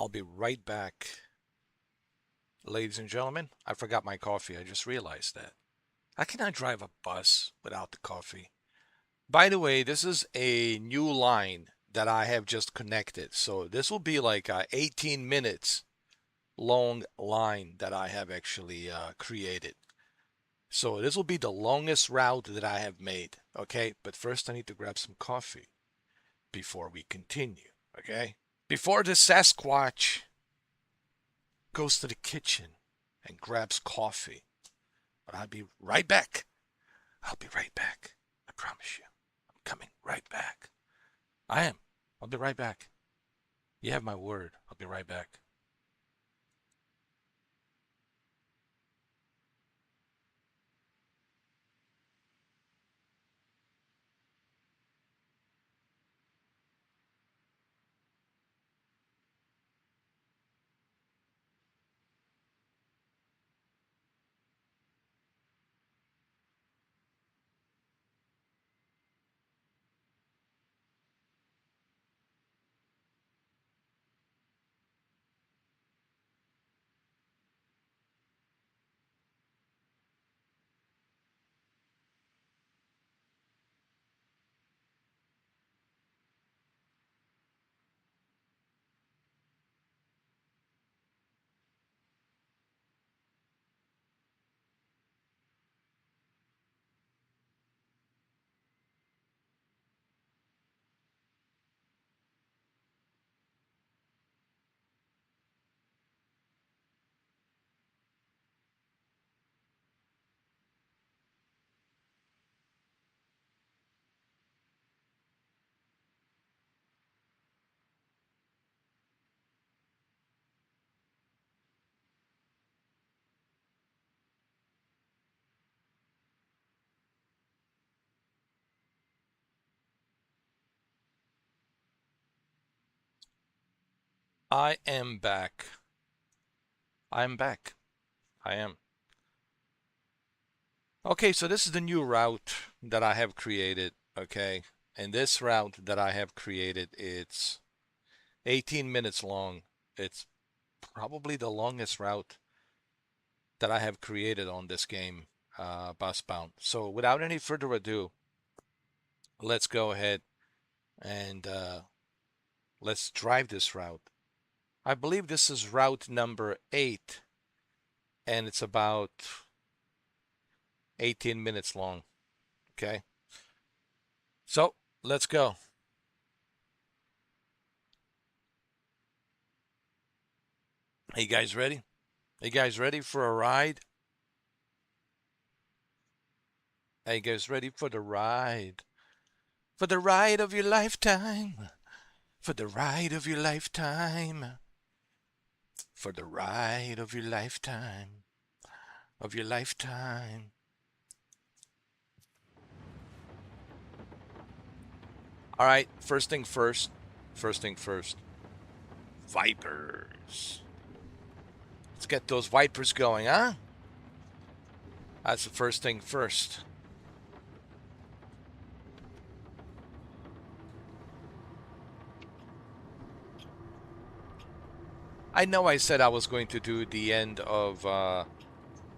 I'll be right back. Ladies and gentlemen, I forgot my coffee. I just realized that. I cannot drive a bus without the coffee. By the way, this is a new line that I have just connected. So this will be like a 18 minutes long line that I have actually created. So this will be the longest route that I have made. Okay, but first I need to grab some coffee before we continue. Okay, before the Sasquatch goes to the kitchen and grabs coffee. But I'll be right back. I'll be right back. I promise you. I'm coming right back. I am. I'll be right back. You have my word. I'll be right back. I am back. I'm back. I am. Okay, so this is the new route that I have created. Okay. And this route that I have created, it's 18 minutes long. It's probably the longest route that I have created on this game, Busbound. So without any further ado, let's go ahead and let's drive this route. I believe this is route number 8, and it's about 18 minutes long. Okay, so let's go. Hey guys, ready? Hey guys, ready for a ride? Hey guys, ready for the ride? For the ride of your lifetime. For the ride of your lifetime. For the ride of your lifetime. Of your lifetime. All right, first thing first. First thing first. Vipers. Let's get those Vipers going, huh? That's the first thing first. I know I said I was going to do the end of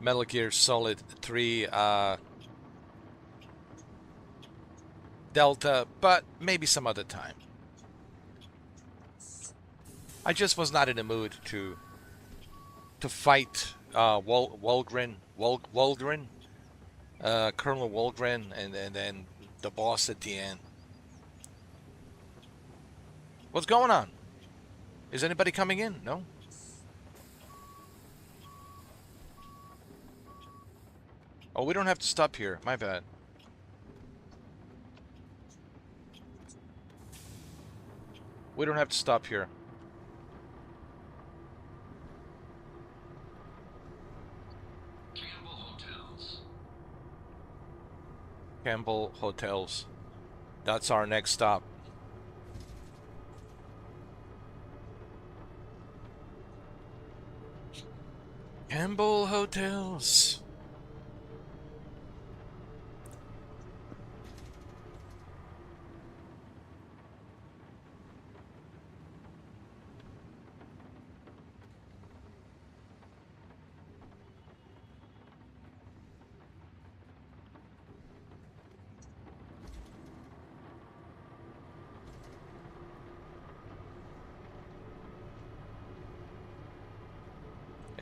Metal Gear Solid 3 Delta, but maybe some other time. I just was not in the mood to fight Waldron. Colonel Walgren, and then the boss at the end. What's going on? Is anybody coming in? No? Oh, we don't have to stop here. My bad. We don't have to stop here. Campbell Hotels. That's our next stop. Campbell Hotels.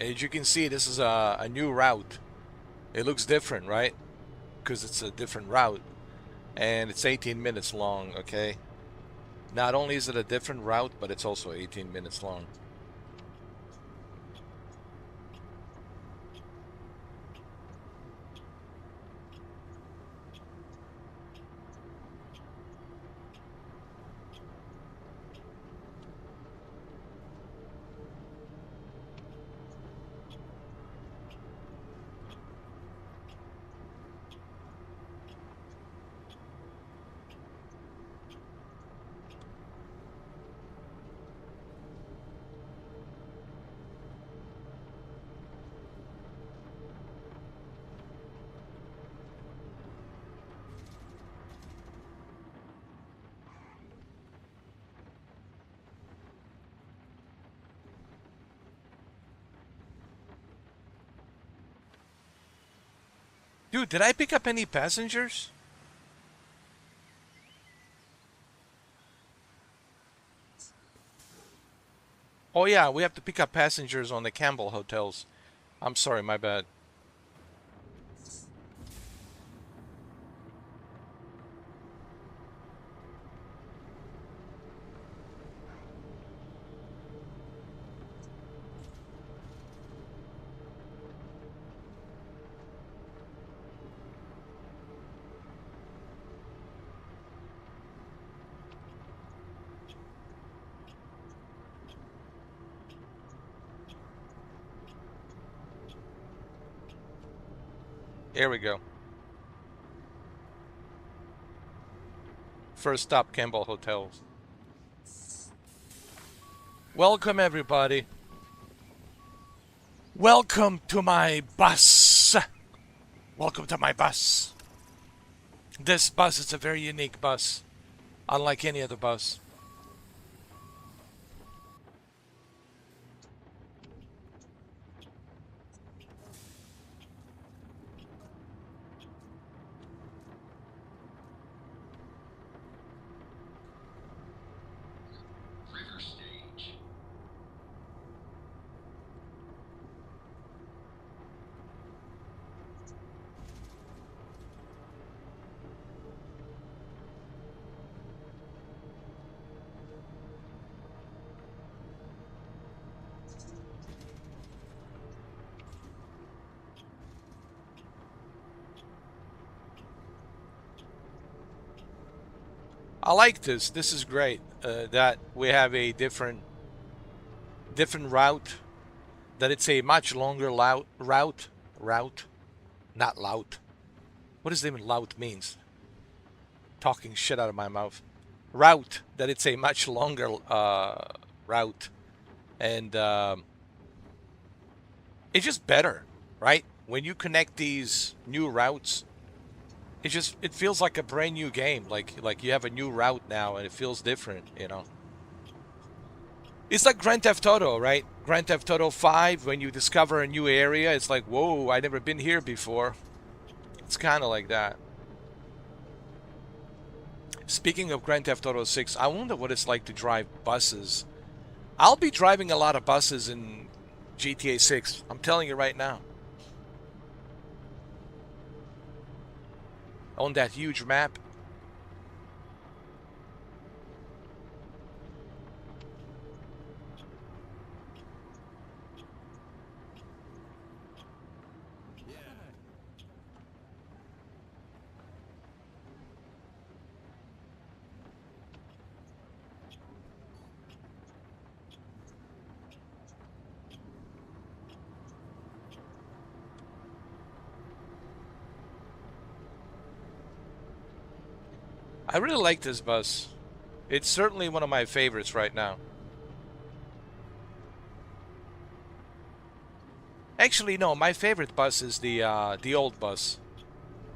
As you can see, this is a new route. It looks different, right? Because it's a different route. And it's 18 minutes long, okay? Not only is it a different route, but it's also 18 minutes long. Dude, did I pick up any passengers? Oh yeah, we have to pick up passengers on the Campbell Hotels. I'm sorry, my bad. Here we go. First stop, Campbell Hotels. Welcome, everybody. Welcome to my bus. Welcome to my bus. This bus is a very unique bus, unlike any other bus. I like this. This is great. That we have a different route. That it's a much longer route, not lout. What does even lout means? Talking shit out of my mouth. Route. That it's a much longer route, and it's just better, right? When you connect these new routes, it feels like a brand new game. Like you have a new route now, and it feels different. It's like Grand Theft Auto, right? Grand Theft Auto 5, when you discover a new area, it's like, whoa, I never been here before. It's kind of like that. Speaking of Grand Theft Auto 6, I wonder what it's like to drive buses. I'll be driving a lot of buses in GTA 6. I'm telling you right now. on that huge map. I really like this bus. It's certainly one of my favorites right now. Actually, no, my favorite bus is the old bus,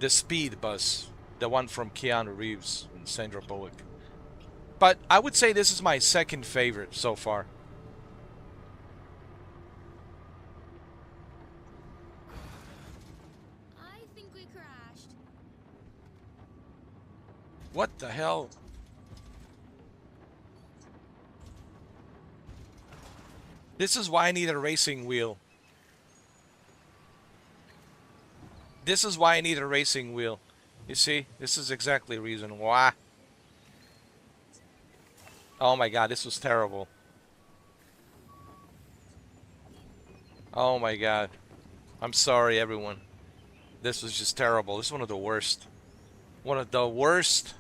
the speed bus, the one from Keanu Reeves and Sandra Bullock. But I would say this is my second favorite so far. I think we crashed. What the hell? This is why I need a racing wheel. This is why I need a racing wheel. You see, this is exactly the reason why. Oh my god, this was terrible. Oh my god. I'm sorry, everyone. This was just terrible. This is one of the worst. One of the worst.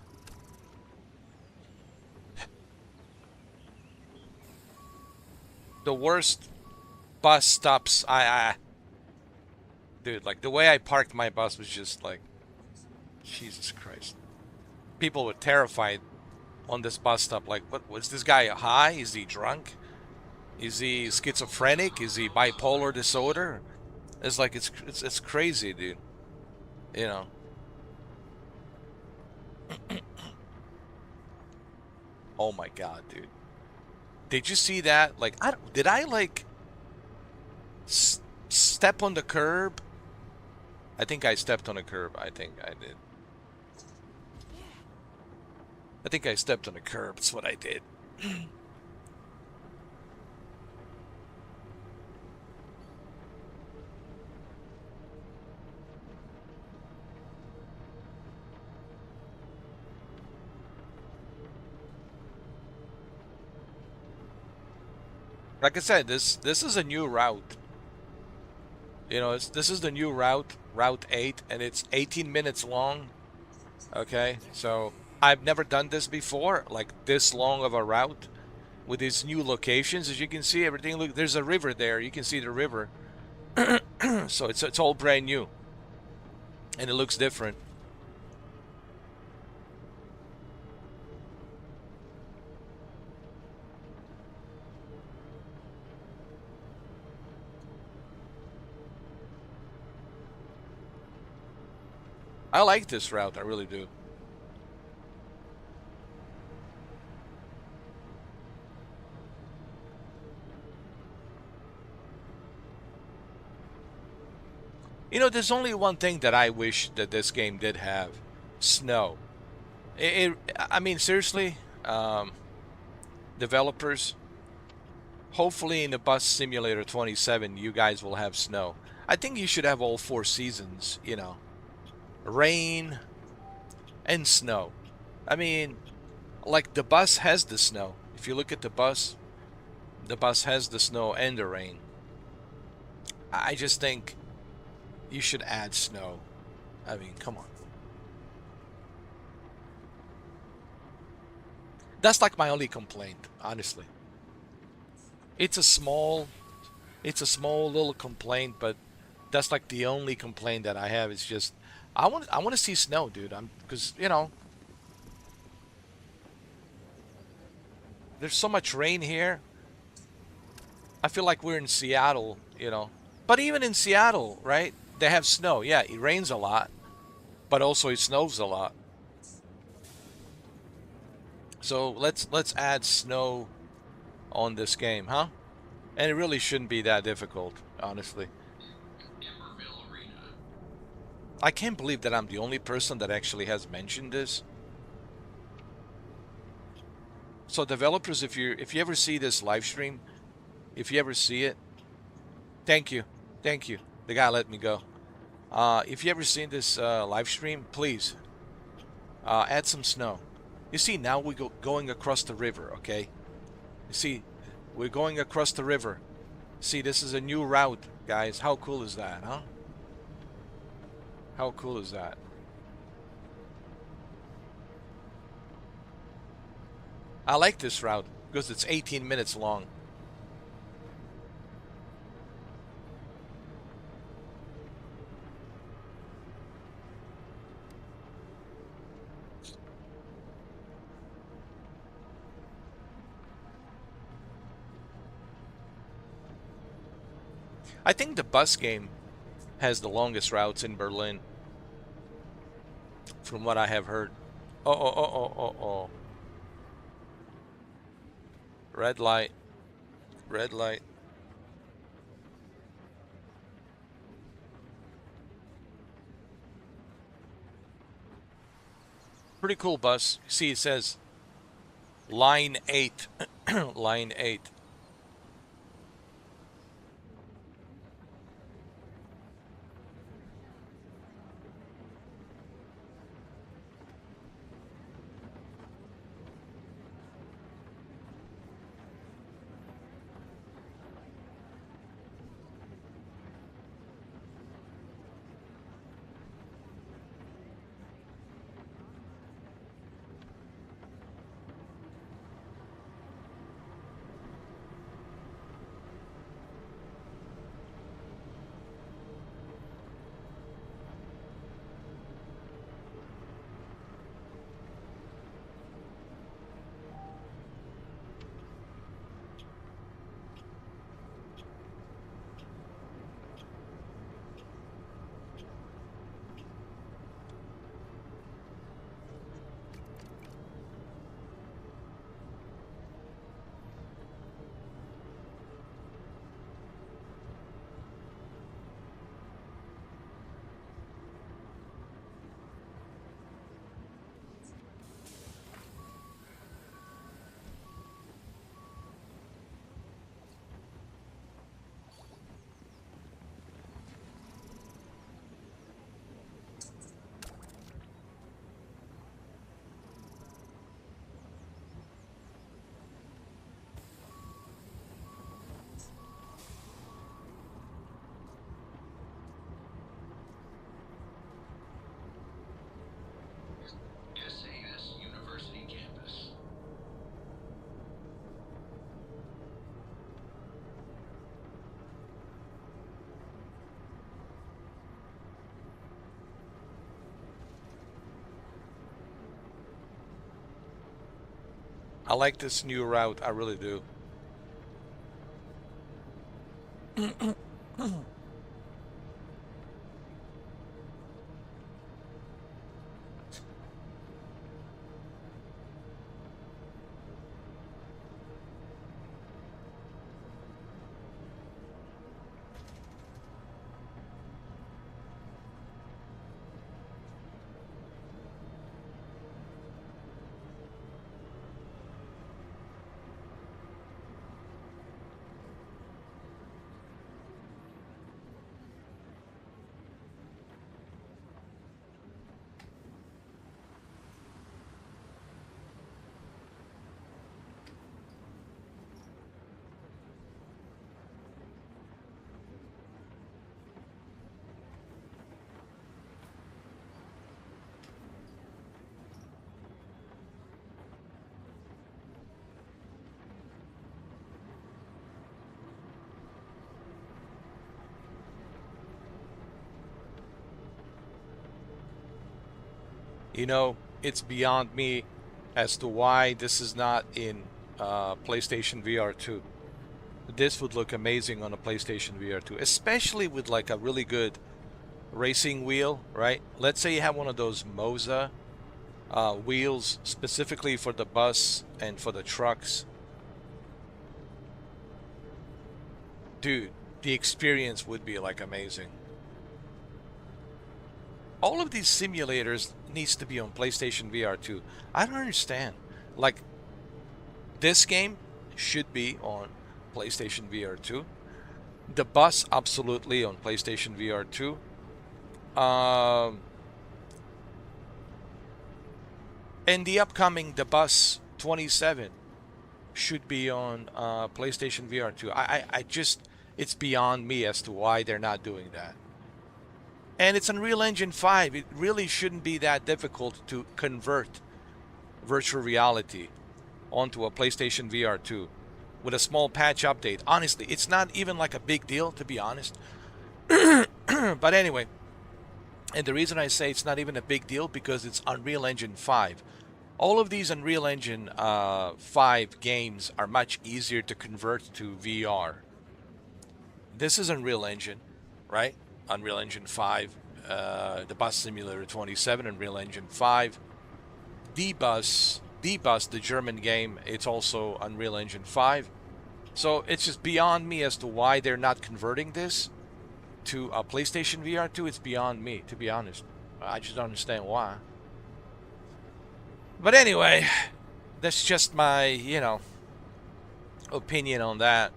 The worst bus stops. Dude, like the way I parked my bus was just like, Jesus Christ. People were terrified on this bus stop. Like, what was this guy high? Is he drunk? Is he schizophrenic? Is he bipolar disorder? It's like it's crazy, dude. You know. Oh my god, dude. Did you see that? Like, did I like step on the curb? I think I stepped on a curb. I think I did. I think I stepped on a curb. That's what I did. Like I said, this is a new route. You know, this is the new route, Route 8, and it's 18 minutes long. Okay, so I've never done this before, like this long of a route with these new locations. As you can see, everything look. There's a river there. You can see the river. So it's all brand new, and it looks different. I like this route. I really do. You know, there's only one thing that I wish that this game did have: snow. I mean, seriously, developers. Hopefully, in the Bus Simulator 27, you guys will have snow. I think you should have all four seasons. You know, rain and snow. I mean, like the bus has the snow. If you look at the bus has the snow and the rain. I just think you should add snow. I mean, come on. That's like my only complaint, honestly. It's a small, it's a small little complaint, but that's like the only complaint that I have. Is just I want to see snow, dude. I'm because you know there's so much rain here. I feel like we're in Seattle, you know. But even in Seattle, right? They have snow. Yeah, it rains a lot, but also it snows a lot. So let's add snow on this game, huh? And it really shouldn't be that difficult, honestly. I can't believe that I'm the only person that actually has mentioned this. So developers, if you ever see this live stream, if you ever see it, thank you, thank you. The guy let me go. If you ever seen this live stream, please Add some snow. You see, now we go going across the river, okay? You see, we're going across the river. See, this is a new route, guys. How cool is that, huh? How cool is that? I like this route because it's 18 minutes long. I think the bus game has the longest routes in Berlin, from what I have heard. Oh, oh, oh, oh, oh, oh. Red light, red light. Pretty cool bus. See, it says line 8. Line 8. SAS University campus. I like this new route. I really do. You know, it's beyond me as to why this is not in PlayStation VR 2. This would look amazing on a PlayStation VR 2, especially with like a really good racing wheel, right? Let's say you have one of those Moza wheels specifically for the bus and for the trucks. Dude, the experience would be like amazing. All of these simulators needs to be on PlayStation VR 2. I don't understand. Like this game should be on PlayStation VR 2. The bus absolutely on PlayStation VR 2. Um, And the upcoming The Bus 27 should be on PlayStation VR 2. I just, it's beyond me as to why they're not doing that. And it's Unreal Engine 5. It really shouldn't be that difficult to convert virtual reality onto a PlayStation VR 2 with a small patch update. Honestly, it's not even like a big deal, to be honest. But anyway, and the reason I say it's not even a big deal because it's Unreal Engine 5. All of these Unreal Engine 5 games are much easier to convert to VR. This is Unreal Engine, right? Unreal Engine 5, the Bus Simulator 27, Unreal Engine 5. D-Bus, the German game, it's also Unreal Engine 5. So it's just beyond me as to why they're not converting this to a PlayStation VR 2. It's beyond me, to be honest. I just don't understand why. But anyway, that's just my, opinion on that.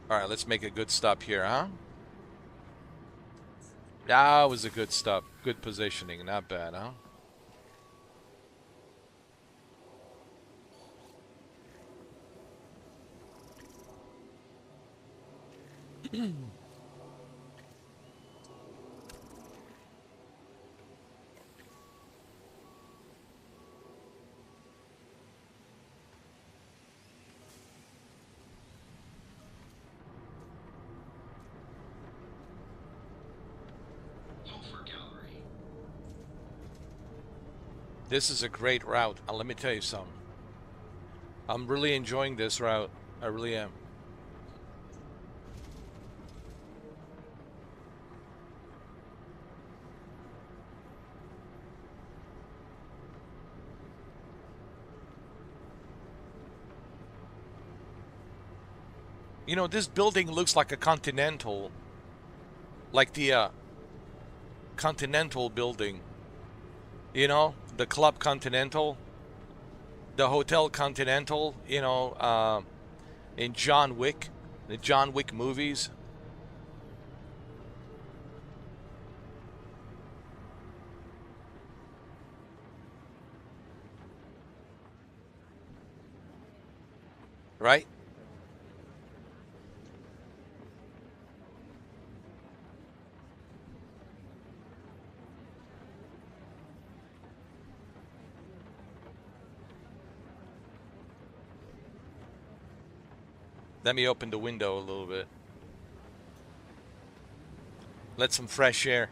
All right, let's make a good stop here, huh? That was a good stop. Good positioning. Not bad, huh? Hofer Gallery. This is a great route. Let me tell you something. I'm really enjoying this route. I really am. You know, this building looks like a Continental, like the Continental building. You know, the Club Continental, the Hotel Continental. In John Wick, the John Wick movies. Right? Let me open the window a little bit. Let some fresh air.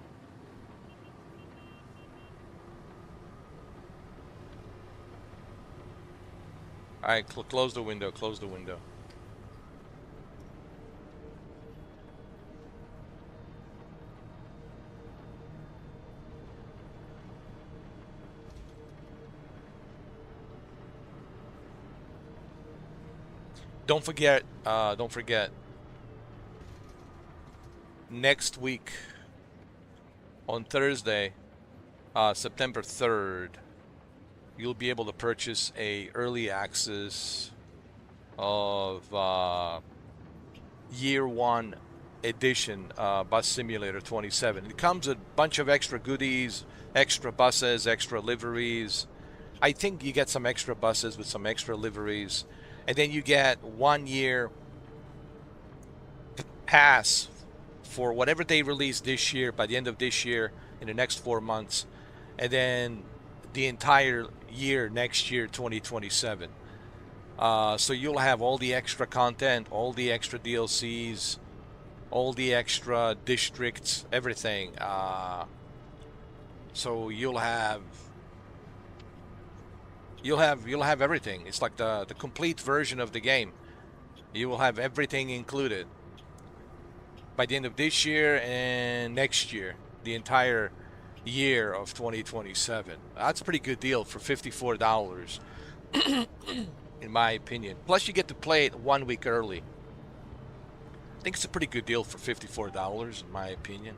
All right, close the window. Close the window. Don't forget. Don't forget. Next week on Thursday, September 3rd, you'll be able to purchase a early access of year one edition Bus Simulator 27. It comes with a bunch of extra goodies, extra buses, extra liveries. I think you get some extra buses with some extra liveries, and then you get 1 year pass for whatever they release this year by the end of this year in the next 4 months, and then the entire year next year 2027. So you'll have all the extra content, all the extra DLCs, all the extra districts, everything. So you'll have everything. It's like the complete version of the game. You will have everything included by the end of this year and next year, the entire year of 2027. That's a pretty good deal for $54, in my opinion. Plus, you get to play it 1 week early. I think it's a pretty good deal for $54, in my opinion.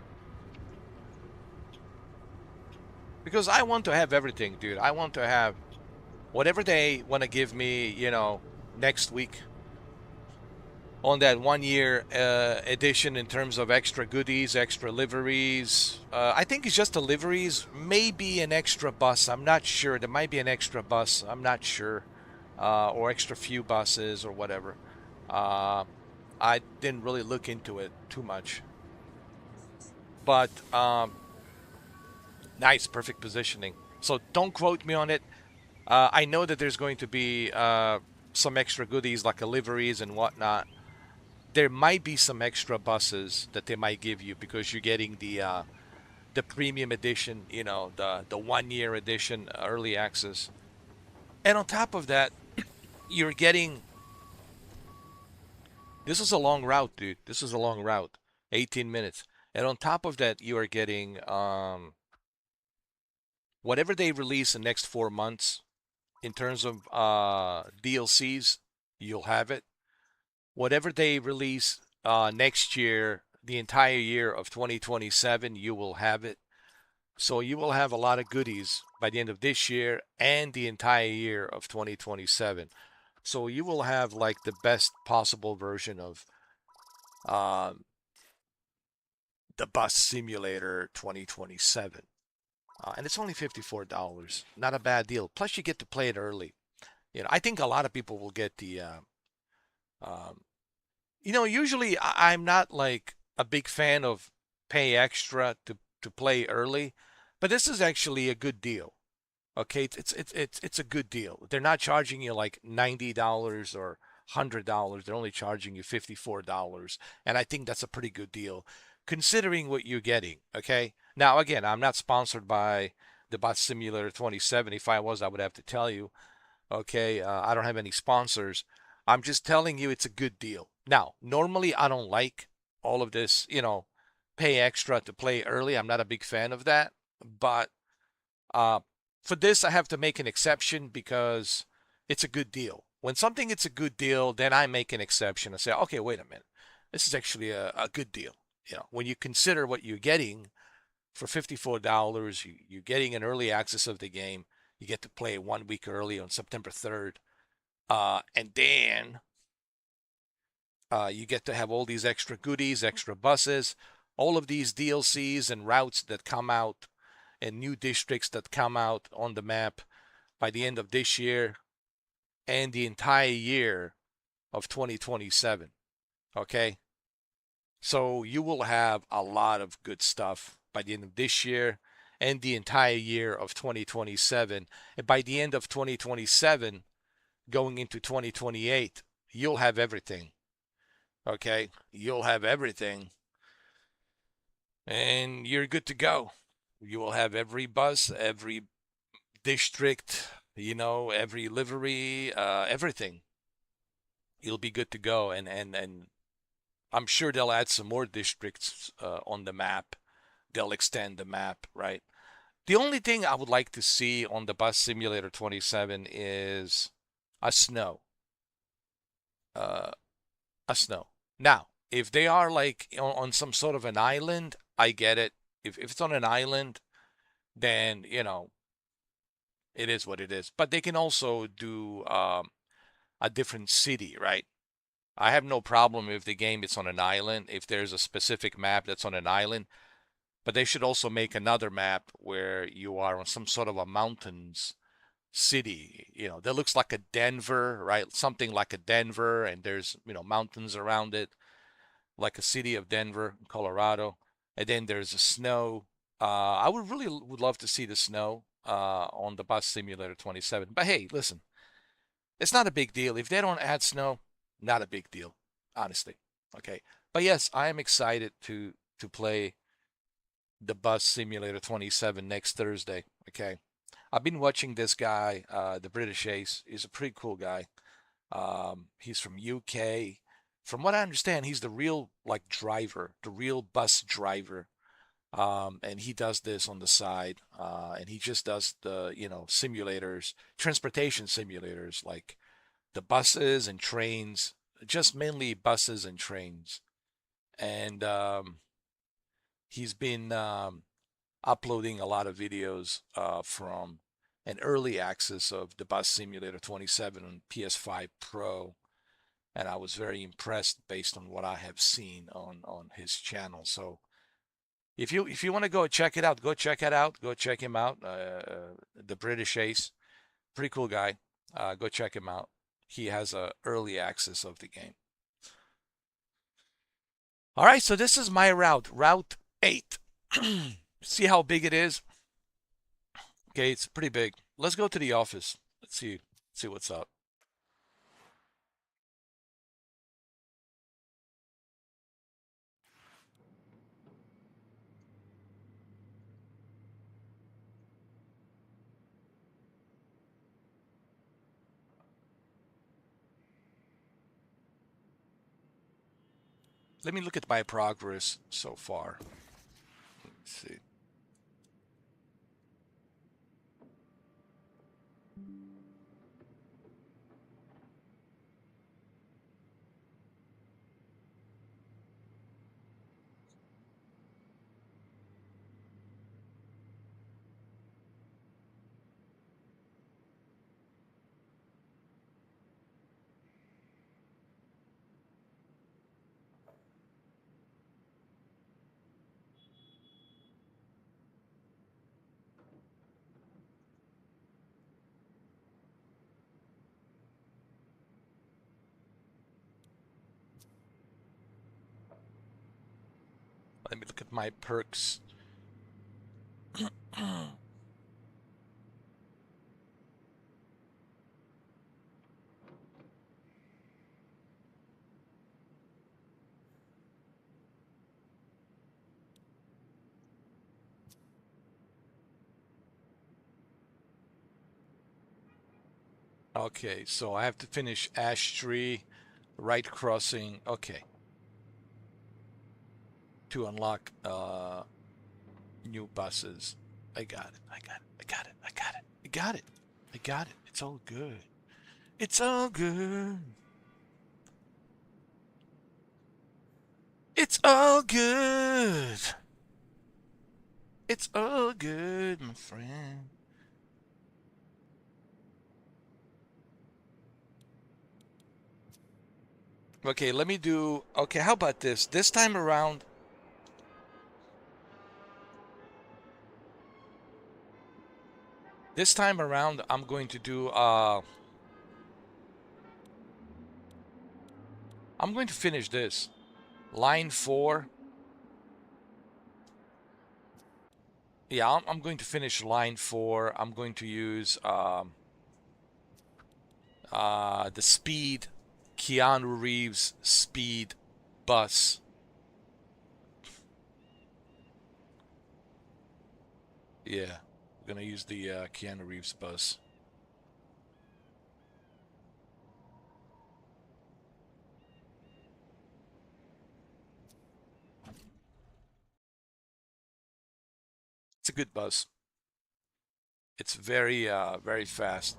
Because I want to have everything, dude. I want to have whatever they want to give me, next week. on that 1 year edition in terms of extra goodies, extra liveries. I think it's just the liveries, maybe an extra bus. I'm not sure. There might be an extra bus. I'm not sure, or extra few buses or whatever. Uh, I didn't really look into it too much, but nice, perfect positioning. So don't quote me on it. I know that there's going to be some extra goodies like liveries and whatnot. There might be some extra buses that they might give you because you're getting the premium edition, the 1 year edition, early access. And on top of that, you're getting this is a long route, dude. This is a long route, 18 minutes. And on top of that, you are getting whatever they release in the next 4 months in terms of DLCs, you'll have it. Whatever they release next year, the entire year of 2027, you will have it. So you will have a lot of goodies by the end of this year and the entire year of 2027. So you will have like the best possible version of um, the Bus Simulator 2027. And it's only $54. Not a bad deal. Plus, you get to play it early. I think a lot of people will get the um, usually I'm not like a big fan of pay extra to play early, but this is actually a good deal. Okay, it's a good deal. They're not charging you like $90 or $100. They're only charging you $54, and I think that's a pretty good deal considering what you're getting. Okay, now again, I'm not sponsored by the Bot Simulator 2070. If I was, I would have to tell you. Okay, I don't have any sponsors. I'm just telling you it's a good deal. Now, normally I don't like all of this, pay extra to play early. I'm not a big fan of that. But uh, for this, I have to make an exception because it's a good deal. When something it's a good deal, then I make an exception and say, okay, wait a minute. This is actually a good deal. When you consider what you're getting for $54, you're getting an early access of the game. You get to play 1 week early on September 3rd. And then you get to have all these extra goodies, extra buses, all of these DLCs and routes that come out and new districts that come out on the map by the end of this year and the entire year of 2027. Okay? So you will have a lot of good stuff by the end of this year and the entire year of 2027. And by the end of 2027, going into 2028, you'll have everything. Okay? You'll have everything and you're good to go. You will have every bus, every district, every livery, everything. You'll be good to go. And I'm sure they'll add some more districts on the map. They'll extend the map, right? The only thing I would like to see on the Bus Simulator 27 is a snow. Uh, a snow. Now, if they are like on some sort of an island, I get it. If it's on an island, then it is what it is. But they can also do a different city, right? I have no problem if the game is on an island, if there's a specific map that's on an island, but they should also make another map where you are on some sort of a mountains city, that looks like a Denver, right? Something like a Denver, and there's, mountains around it, like a city of Denver, Colorado. And then there's a snow. I would love to see the snow on the Bus Simulator 27. But hey, listen, it's not a big deal. If they don't add snow, not a big deal, honestly. Okay. But yes, I am excited to play the Bus Simulator 27 next Thursday. Okay. I've been watching this guy, the British Ace. He's a pretty cool guy. He's from UK. From what I understand, he's the real like driver, the real bus driver. And he does this on the side, and he just does the simulators, transportation simulators, like the buses and trains, just mainly buses and trains. And he's been uploading a lot of videos from an early access of the Bus Simulator 27 on PS5 Pro. and I was very impressed based on what I have seen on his channel. So if you want to go check it out, go check it out. Go check him out. The British Ace, pretty cool guy. Go check him out. He has a early access of the game. All right, so this is my Route 8. See how big it is? Okay, it's pretty big. Let's go to the office. Let's see what's up. Let me look at my progress so far. Let's see. Let me look at my perks. Okay, so I have to finish Ash Tree, right crossing. Okay. To unlock new buses. I got it. I got it. I got it. I got it. I got it. I got it. It's all good. It's all good. It's all good. It's all good, my friend. Okay, let me do. Okay, how about this? This time around. This time around, I'm going to do. I'm going to finish this. Line 4. Yeah, I'm going to finish line 4. I'm going to use the speed, Keanu Reeves speed bus. Yeah, we're gonna use the Keanu Reeves bus. It's a good bus. It's very fast.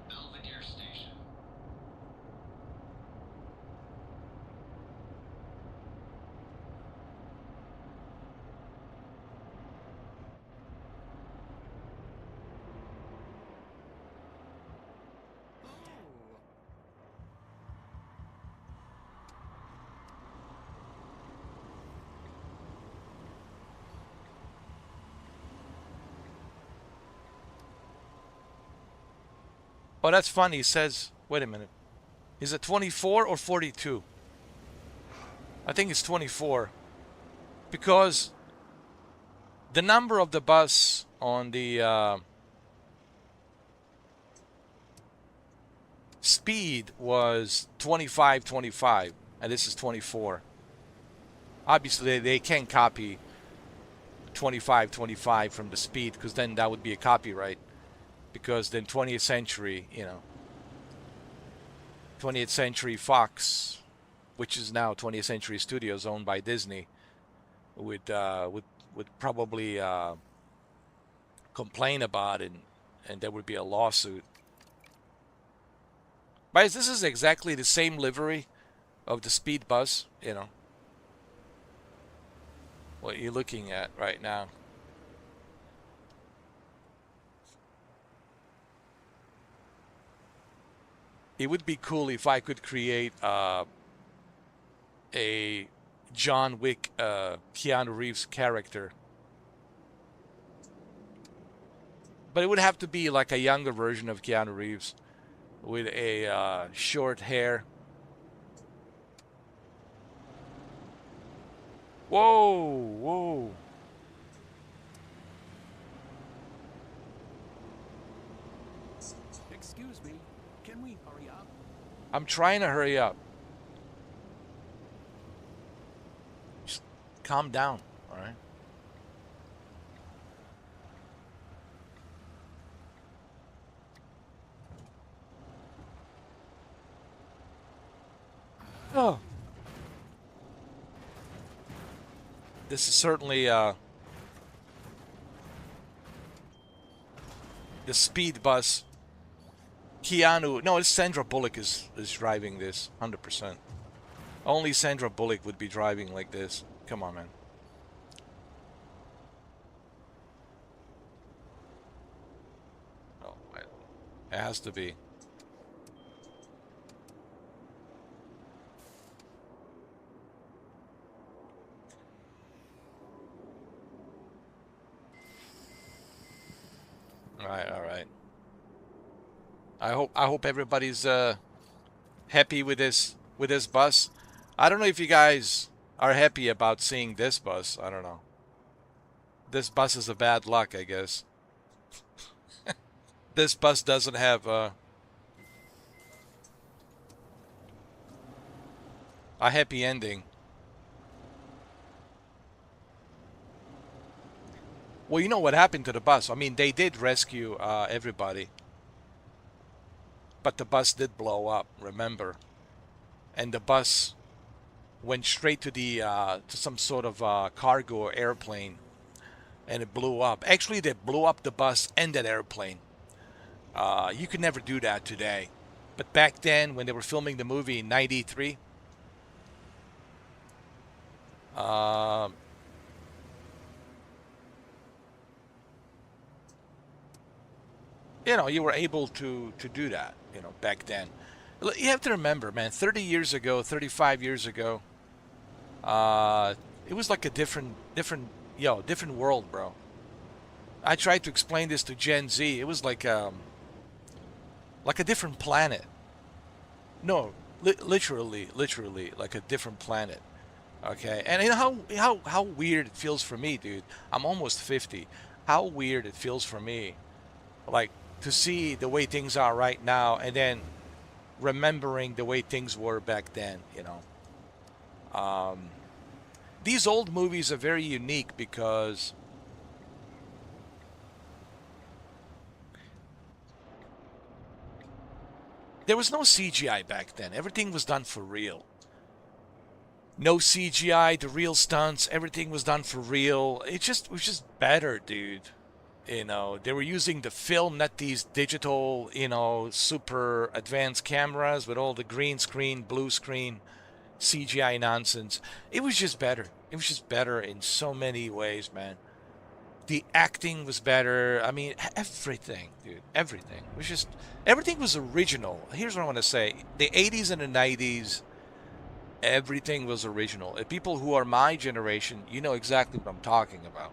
Belvedere Station. Oh, that's funny. He says, wait a minute. Is it 24 or 42? I think it's 24. Because The number of the bus on the speed was 25, 25, and this is 24. Obviously, they can't copy 25, 25 from the speed, because then that would be a copyright. Because then 20th century, 20th Century Fox, which is now 20th Century Studios, owned by Disney, would probably complain about it, and there would be a lawsuit. But this is exactly the same livery of the speed bus, what you're looking at right now. It would be cool if I could create a John Wick Keanu Reeves character. But it would have to be like a younger version of Keanu Reeves with a short hair. Whoa, whoa. Excuse me, can we hurry up? I'm trying to hurry up. Just calm down, all right? Oh. This is certainly the speed bus. Keanu, no, it's Sandra Bullock is driving this, 100%. Only Sandra Bullock would be driving like this. Come on, man. Oh, it has to be. All right, all right. I hope everybody's happy with this bus. I don't know if you guys are happy about seeing this bus. I don't know. This bus is a bad luck, I guess. This bus doesn't have a happy ending. Well, you know what happened to the bus. I mean, they did rescue everybody. But the bus did blow up, remember? And the bus went straight to the to some sort of cargo airplane, and it blew up. Actually, they blew up the bus and that airplane. You could never do that today. But back then, when they were filming the movie in '93, you were able to do that, back then. You have to remember, man, 30 years ago, 35 years ago, it was like a different world, bro. I tried to explain this to Gen Z. It was like a different planet. No, literally, like a different planet. Okay, and you know how weird it feels for me, dude. I'm almost 50. How weird it feels for me, like, to see the way things are right now, and then remembering the way things were back then. These old movies are very unique because there was no CGI back then. Everything was done for real. No CGI, the real stunts, everything was done for real. It was just better, dude. They were using the film, not these digital, super advanced cameras with all the green screen, blue screen, CGI nonsense. It was just better. It was just better in so many ways, man. The acting was better. I mean, everything, dude. Everything. Everything was original. Here's what I want to say. The 80s and the 90s, everything was original. And people who are my generation, you know exactly what I'm talking about.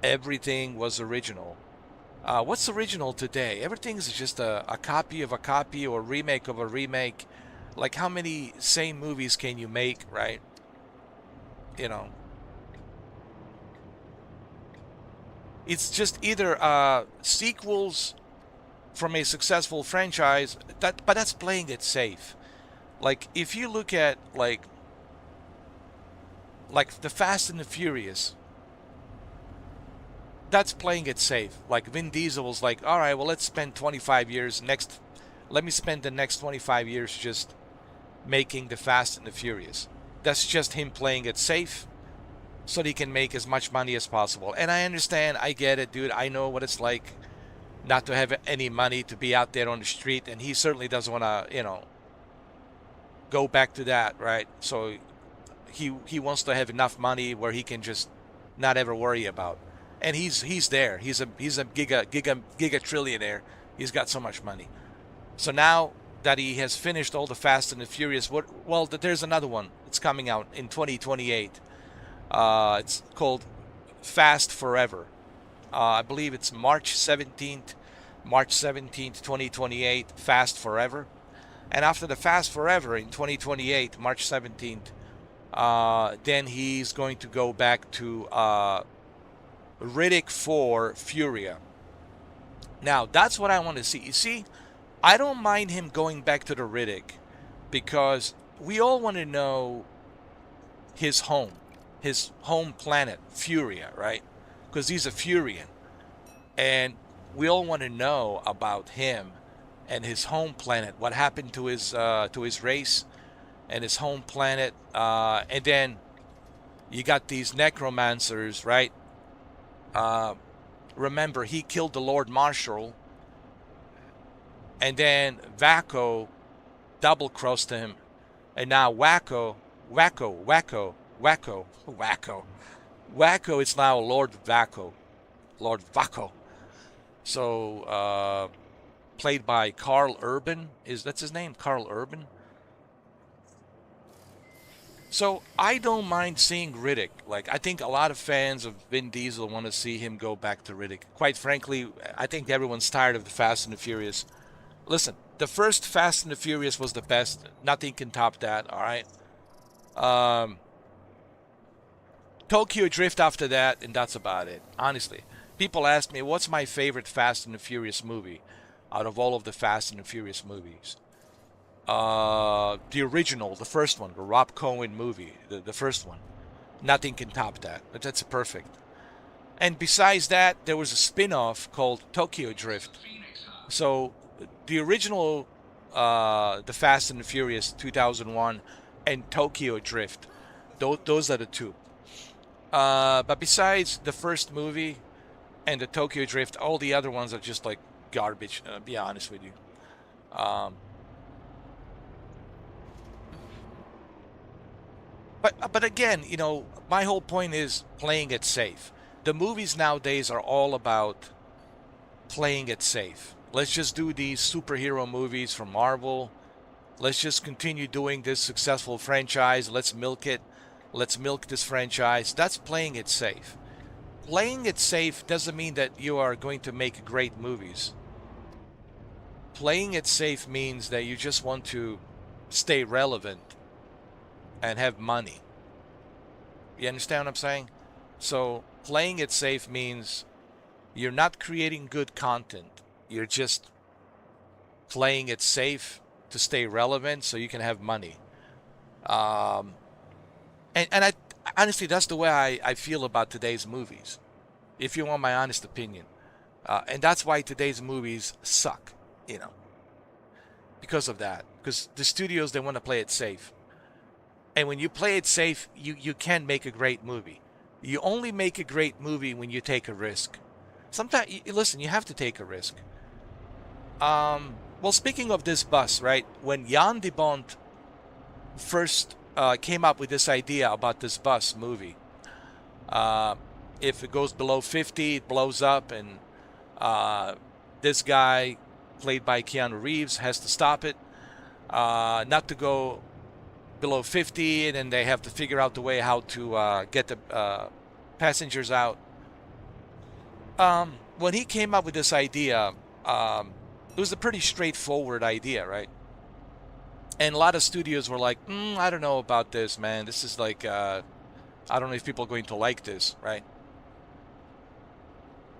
Everything was original. What's original today? Everything is just a copy of a copy or a remake of a remake. Like, how many same movies can you make, right? It's just either sequels from a successful franchise, but that's playing it safe. Like if you look at like the Fast and the Furious, that's playing it safe. Like Vin Diesel was like, all right, well, let's spend 25 years next. Let me spend the next 25 years just making the Fast and the Furious. That's just him playing it safe so that he can make as much money as possible. And I understand, I get it, dude. I know what it's like not to have any money, to be out there on the street, and he certainly doesn't want to, go back to that, right? So he wants to have enough money where he can just not ever worry about. And he's there. He's a giga trillionaire. He's got so much money. So now that he has finished all the Fast and the Furious, well, there's another one. It's coming out in 2028. It's called Fast Forever. I believe it's March 17th, 2028, Fast Forever. And after the Fast Forever in 2028, March 17th, then he's going to go back to Riddick 4 Furia. Now, that's what I want to see. You see, I don't mind him going back to the Riddick because we all want to know his home planet, Furia, right? Because he's a Furian. And we all want to know about him and his home planet, what happened to his race and his home planet. And then you got these necromancers, right? Remember, he killed the Lord Marshal, and then Vaco double-crossed him, and now Wacko is now Lord Vaco. So, played by Carl Urban. That's his name? Carl Urban? So, I don't mind seeing Riddick. Like, I think a lot of fans of Vin Diesel want to see him go back to Riddick. Quite frankly, I think everyone's tired of the Fast and the Furious. Listen, the first Fast and the Furious was the best. Nothing can top that, all right? Tokyo Drift after that, and that's about it. Honestly, people ask me, what's my favorite Fast and the Furious movie out of all of the Fast and the Furious movies? The original, the first one, the Rob Cohen movie, the first one. Nothing can top that. But that's perfect. And besides that, there was a spin-off called Tokyo Drift. So the original, the Fast and the Furious 2001 and Tokyo Drift, those are the two. But besides the first movie and the Tokyo Drift, all the other ones are just like garbage, to be honest with you. But again, my whole point is playing it safe. The movies nowadays are all about playing it safe. Let's just do these superhero movies from Marvel. Let's just continue doing this successful franchise. Let's milk it. Let's milk this franchise. That's playing it safe. Playing it safe doesn't mean that you are going to make great movies. Playing it safe means that you just want to stay relevant and have money. You understand what I'm saying? So playing it safe means you're not creating good content. You're just playing it safe to stay relevant so you can have money. And I honestly, that's the way I feel about today's movies, if you want my honest opinion. And that's why today's movies suck, because of that. Because the studios, they want to play it safe. And when you play it safe, you can make a great movie. You only make a great movie when you take a risk. Sometimes, listen, you have to take a risk. Well, speaking of this bus, right? When Jan de Bont first came up with this idea about this bus movie, if it goes below 50, it blows up, and this guy, played by Keanu Reeves, has to stop it, not to go below 50, and then they have to figure out the way how to get the passengers out. When he came up with this idea, it was a pretty straightforward idea, right? And a lot of studios were like, I don't know about this, man. This is like, I don't know if people are going to like this, right?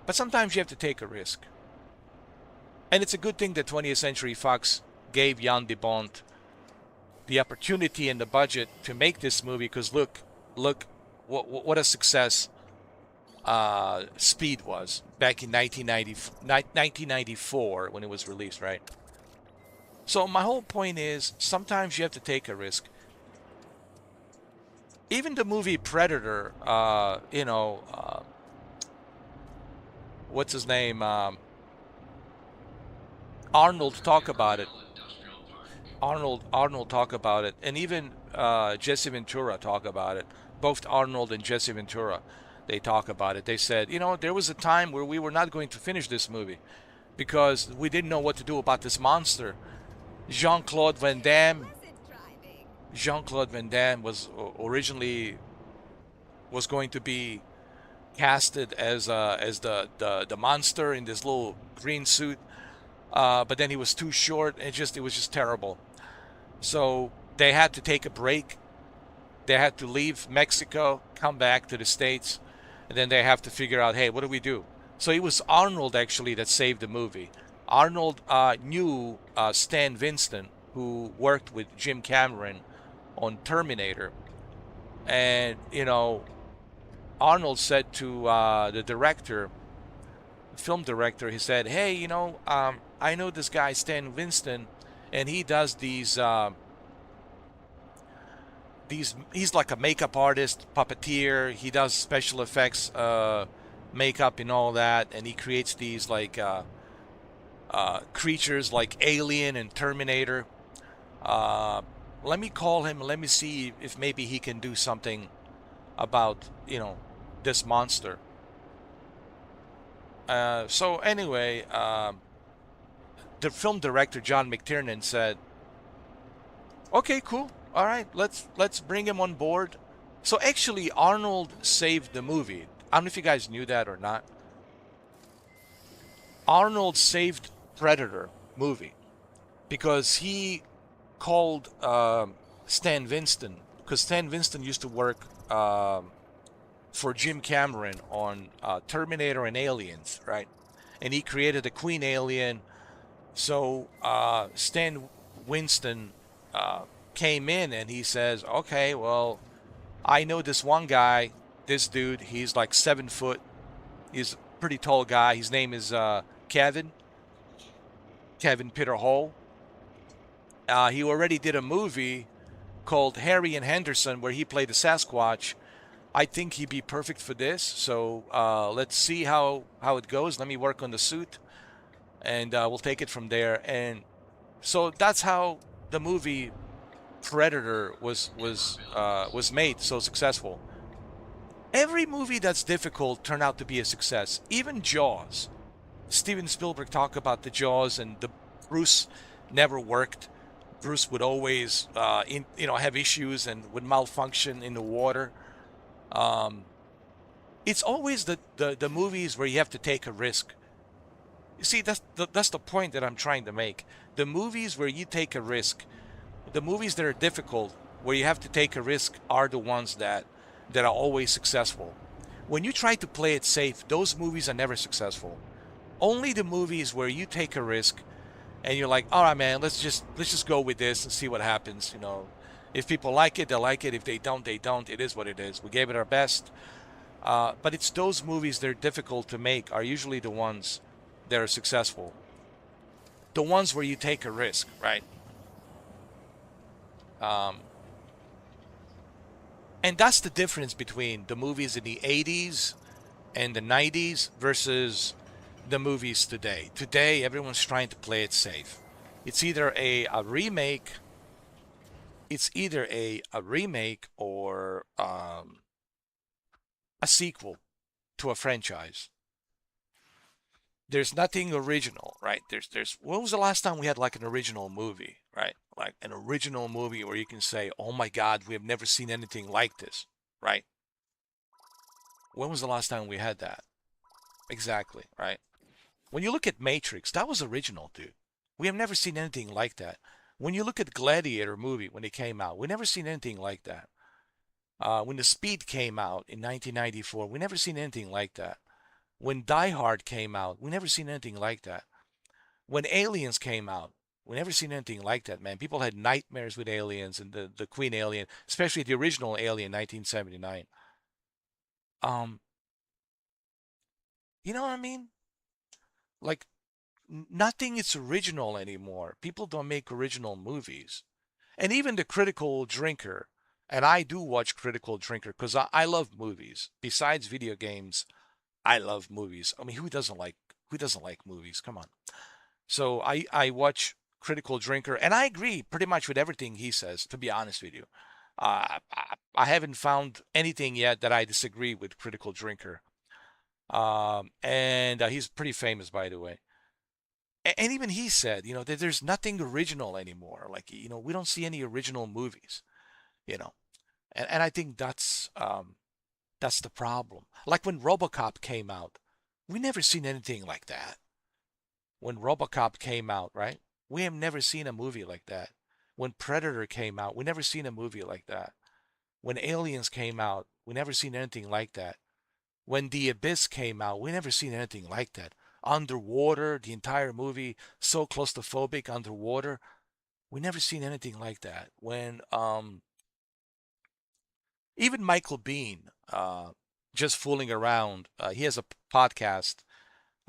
But sometimes you have to take a risk. And it's a good thing that 20th Century Fox gave Jan de Bont the opportunity and the budget to make this movie, because look, what a success Speed was back in 1994 when it was released, right? So my whole point is sometimes you have to take a risk. Even the movie Predator, what's his name? Arnold talk about it. Industrial Park. Arnold talk about it, and even Jesse Ventura talk about it. Both Arnold and Jesse Ventura, they talk about it. They said, there was a time where we were not going to finish this movie because we didn't know what to do about this monster. Jean-Claude Van Damme. Jean-Claude Van Damme was originally was going to be casted as the monster in this little green suit, but then he was too short. It was just terrible. So they had to take a break. They had to leave Mexico, come back to the States, and then they have to figure out, hey, what do we do? So it was Arnold actually that saved the movie. Arnold knew Stan Winston, who worked with Jim Cameron on Terminator, and Arnold said to the director, film director, he said, hey, I know this guy Stan Winston, and he does these he's like a makeup artist, puppeteer. He does special effects, makeup and all that, and he creates these like creatures like Alien and Terminator. Let me call him. Let me see if maybe he can do something about this monster. So anyway, the film director John McTiernan said, "Okay, cool. All right, let's bring him on board." So actually, Arnold saved the movie. I don't know if you guys knew that or not. Arnold saved Predator movie because he called Stan Winston, because Stan Winston used to work for Jim Cameron on Terminator and Aliens, right? And he created the Queen Alien. So Stan Winston came in and he says, okay, well, I know this one guy, this dude, he's like 7 foot. He's a pretty tall guy. His name is Kevin Peter Hall. He already did a movie called Harry and Henderson where he played the Sasquatch. I think he'd be perfect for this. So let's see how it goes. Let me work on the suit, and we'll take it from there. And so that's how the movie Predator was made so successful. Every movie that's difficult turned out to be a success. Even Jaws. Steven Spielberg talked about the Jaws, and the Bruce never worked. Bruce would always have issues and would malfunction in the water. It's always the movies where you have to take a risk. You see, that's the point that I'm trying to make. The movies where you take a risk, the movies that are difficult, where you have to take a risk, are the ones that are always successful. When you try to play it safe, those movies are never successful. Only the movies where you take a risk and you're like, all right, man, let's just go with this and see what happens. If people like it, they like it. If they don't, they don't. It is what it is. We gave it our best. But it's those movies that are difficult to make are usually the ones that are successful. The ones where you take a risk, right? And that's the difference between the movies in the 80s and the 90s versus the movies today. Today, everyone's trying to play it safe. It's either a remake. It's either a remake or a sequel to a franchise. There's nothing original, right? There's when was the last time we had like an original movie, right? Like an original movie where you can say, "Oh my God, we have never seen anything like this," right? When was the last time we had that? Exactly, right? When you look at Matrix, that was original, dude. We have never seen anything like that. When you look at Gladiator movie when it came out, we never seen anything like that. When the Speed came out in 1994, we never seen anything like that. When Die Hard came out, we never seen anything like that. When Aliens came out, we never seen anything like that, man. People had nightmares with aliens and the Queen Alien, especially the original Alien, 1979. Um, you know what I mean? Like nothing is original anymore. People don't make original movies. And even the critical drinker, and I do watch critical drinker because I love movies. Besides video games, I love movies. I mean, who doesn't like movies? Come on. So I watch critical drinker, and I agree pretty much with everything he says. To be honest with you, I haven't found anything yet that I disagree with critical drinker. And he's pretty famous, by the way. And even he said, that there's nothing original anymore. Like, we don't see any original movies, you know. And I think that's the problem. Like when RoboCop came out, we never seen anything like that. When RoboCop came out, right? We have never seen a movie like that. When Predator came out, we never seen a movie like that. When Aliens came out, we never seen anything like that. When The Abyss came out, we never seen anything like that. Underwater, the entire movie so claustrophobic underwater, we never seen anything like that. When even Michael Bean, just fooling around, he has a podcast,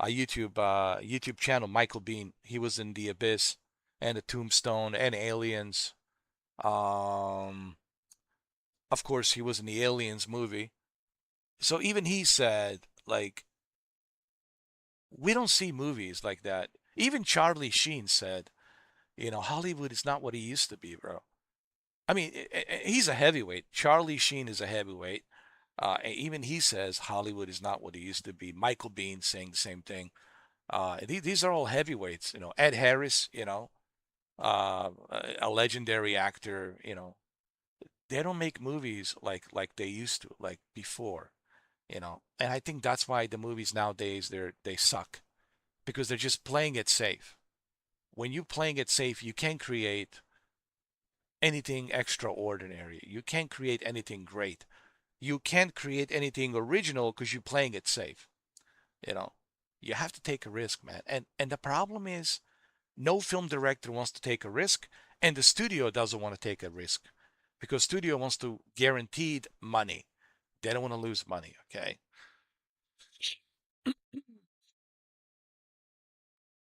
a YouTube channel. Michael Bean, he was in The Abyss and The Tombstone and Aliens. Um, of course, he was in the Aliens movie. So even he said, like, we don't see movies like that. Even Charlie Sheen said, Hollywood is not what he used to be, bro. I mean, he's a heavyweight. Charlie Sheen is a heavyweight. Even he says Hollywood is not what it used to be. Michael Bean saying the same thing. These are all heavyweights. Ed Harris, a legendary actor. They don't make movies like they used to, like before. And I think that's why the movies nowadays they suck because they're just playing it safe. When you're playing it safe, you can't create anything extraordinary. You can't create anything great. You can't create anything original because you're playing it safe. You know, you have to take a risk, man. And the problem is, no film director wants to take a risk, and the studio doesn't want to take a risk because studio wants to guaranteed money. They don't want to lose money. Okay.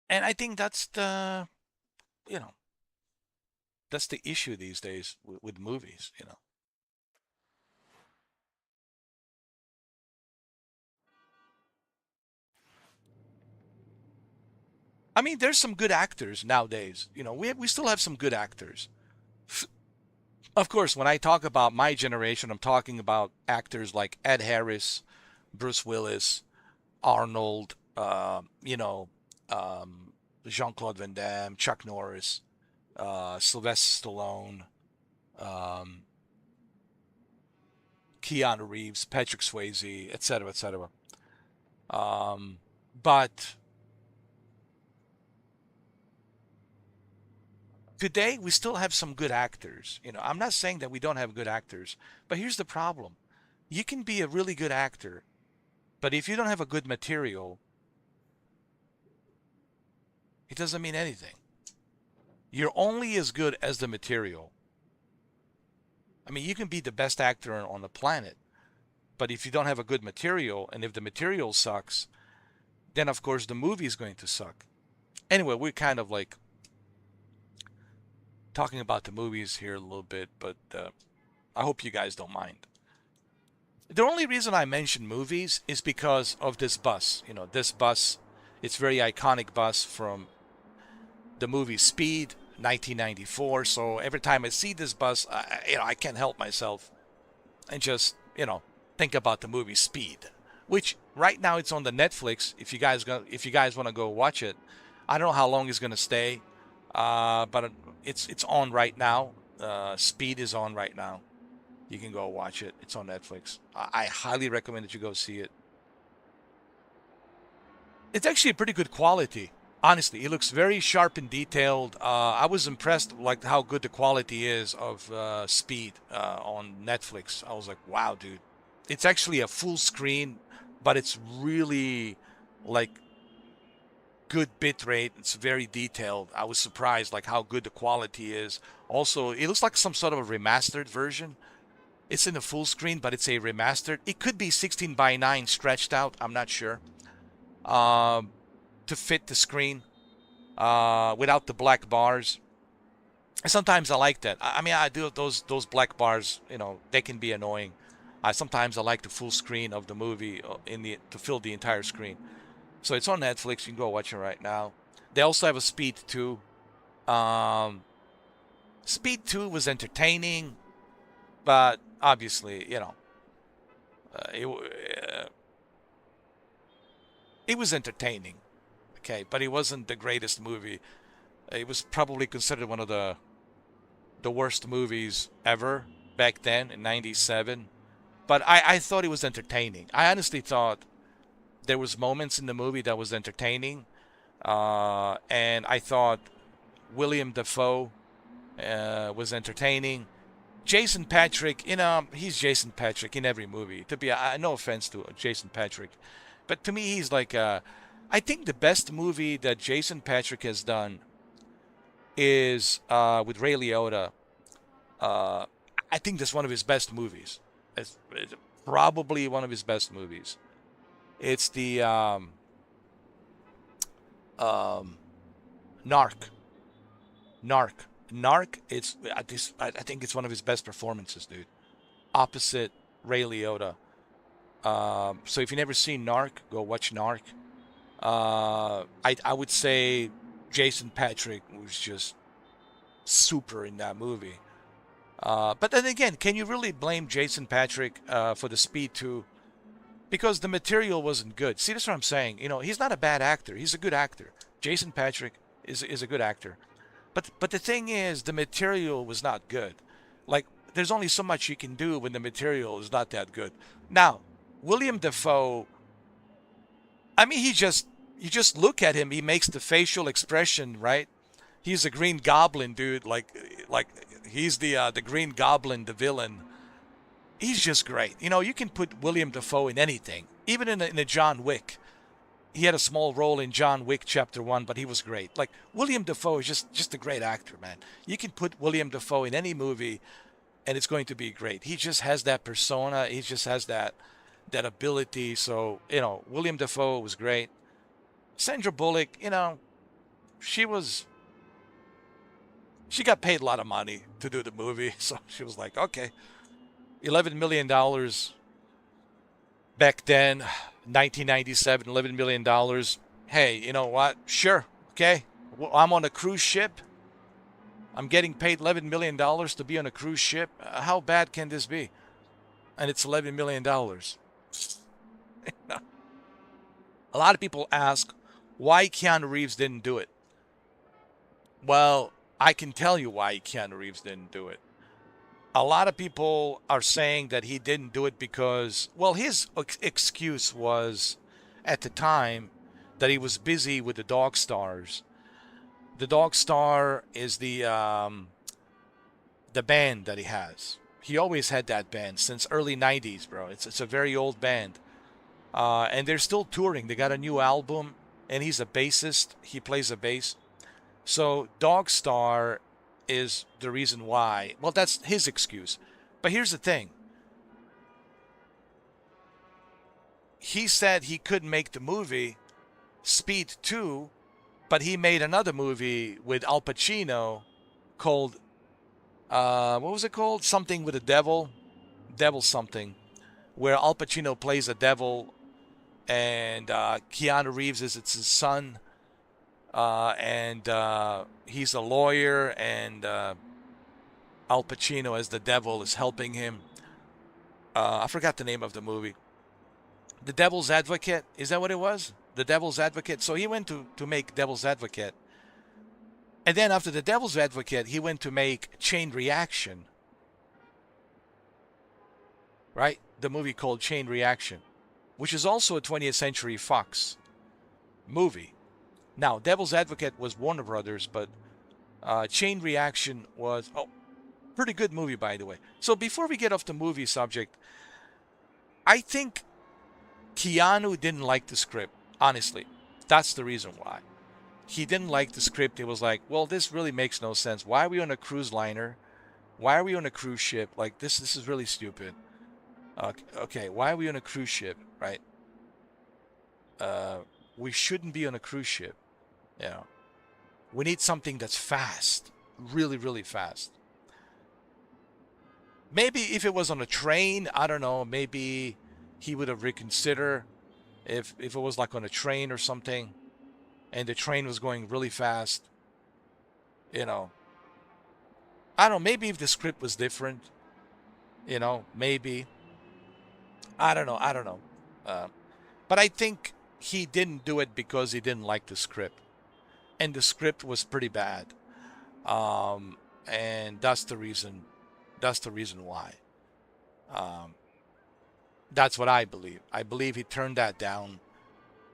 And I think you know, that's the issue these days with movies. I mean, there's some good actors nowadays. We still have some good actors. Of course, when I talk about my generation, I'm talking about actors like Ed Harris, Bruce Willis, Arnold, Jean-Claude Van Damme, Chuck Norris, Sylvester Stallone, um, Keanu Reeves, Patrick Swayze, etc., etc. But today we still have some good actors. I'm not saying that we don't have good actors, but here's the problem. You can be a really good actor, but if you don't have a good material, it doesn't mean anything. You're only as good as the material. I mean, you can be the best actor on the planet, but if you don't have a good material, and if the material sucks, then of course the movie is going to suck. Anyway, we're kind of like talking about the movies here a little bit, but I hope you guys don't mind. The only reason I mention movies is because of this bus. This bus, it's a very iconic bus from the movie Speed, 1994. So every time I see this bus, I can't help myself and just, think about the movie Speed, which right now it's on the Netflix. If you guys want to go watch it, I don't know how long it's gonna stay, but it's on right now. Speed is on right now. You can go watch it. It's on Netflix. I highly recommend that you go see it. It's actually a pretty good quality. Honestly, it looks very sharp and detailed. I was impressed like how good the quality is of Speed on Netflix. I was like, wow, dude. It's actually a full screen but it's really like good bit rate. It's very detailed. I was surprised like how good the quality is. Also, it looks like some sort of a remastered version. It's in the full screen, but it's a remastered. It could be 16 by 9 stretched out. I'm not sure. Um, to fit the screen without the black bars. And sometimes I like that. I mean, I do those black bars. You know, they can be annoying. Sometimes I like the full screen of the movie to fill the entire screen. So it's on Netflix. You can go watch it right now. They also have a Speed 2. Um, Speed 2 was entertaining, but obviously, you know, it was entertaining. Okay, but it wasn't the greatest movie. It was probably considered one of the worst movies ever back then in '97. But I thought it was entertaining. I honestly thought there was moments in the movie that was entertaining, and I thought William Dafoe was entertaining. Jason Patrick, you know, he's Jason Patrick in every movie. To be, no offense to Jason Patrick, but to me, he's like, I think the best movie that Jason Patrick has done is with Ray Liotta. Uh, I think that's one of his best movies. It's probably one of his best movies. It's the um, Narc. Narc. Narc. I think it's one of his best performances, dude. Opposite Ray Liotta. So if you never seen Narc, go watch Narc. I would say Jason Patrick was just super in that movie. But then again, can you really blame Jason Patrick for the Speed 2? Because the material wasn't good. See, that's what I'm saying. You know, he's not a bad actor. He's a good actor. Jason Patrick is a good actor. But the thing is, the material was not good. Like, there's only so much you can do when the material is not that good. Now, William Dafoe, I mean, you just look at him, he makes the facial expression, right? He's a Green Goblin, dude. Like he's the Green Goblin, the villain. He's just great. You know, you can put William Dafoe in anything, even in a John Wick. He had a small role in John Wick Chapter 1, but he was great. Like, William Dafoe is just a great actor, man. You can put William Dafoe in any movie, and it's going to be great. He just has that persona. He just has that ability. So, you know, William Dafoe was great. Sandra Bullock, you know, she got paid a lot of money to do the movie. So she was like, okay, $11 million back then, 1997, $11 million. Hey, you know what? Sure. Okay. Well, I'm on a cruise ship. I'm getting paid $11 million to be on a cruise ship. How bad can this be? And it's $11 million. A lot of people ask why Keanu Reeves didn't do it. Well, I can tell you why Keanu Reeves didn't do it. A lot of people are saying that he didn't do it because, well, his excuse was at the time that he was busy with the Dog Stars. The Dog Star is the band that he has. He always had that band since early '90s, bro. It's a very old band, and they're still touring. They got a new album, and he's a bassist. He plays a bass. So Dog Star is the reason why. Well, that's his excuse. But here's the thing. He said he couldn't make the movie Speed 2, but he made another movie with Al Pacino called, what was it called? Something with a devil. Devil something. Where Al Pacino plays a devil and Keanu Reeves is his son. And he's a lawyer, and Al Pacino as the devil is helping him. I forgot the name of the movie. The Devil's Advocate, is that what it was? The Devil's Advocate. So he went to make Devil's Advocate, and then after the Devil's Advocate, he went to make Chain Reaction. Right, the movie called Chain Reaction, which is also a 20th Century Fox movie. Now, Devil's Advocate was Warner Brothers, but Chain Reaction was, pretty good movie, by the way. So before we get off the movie subject, I think Keanu didn't like the script, honestly. That's the reason why. He didn't like the script. It was like, well, this really makes no sense. Why are we on a cruise liner? Why are we on a cruise ship? Like this is really stupid. Okay, why are we on a cruise ship, right? Uh, we shouldn't be on a cruise ship. You know, we need something that's fast, really, really fast. Maybe if it was on a train, I don't know. Maybe he would have reconsidered if it was like on a train or something, and the train was going really fast. You know, I don't know. Maybe if the script was different, maybe. I don't know. I don't know. Uh, but I think he didn't do it because he didn't like the script, and the script was pretty bad. And that's the reason. That's the reason why. Um, that's what I believe. I believe he turned that down,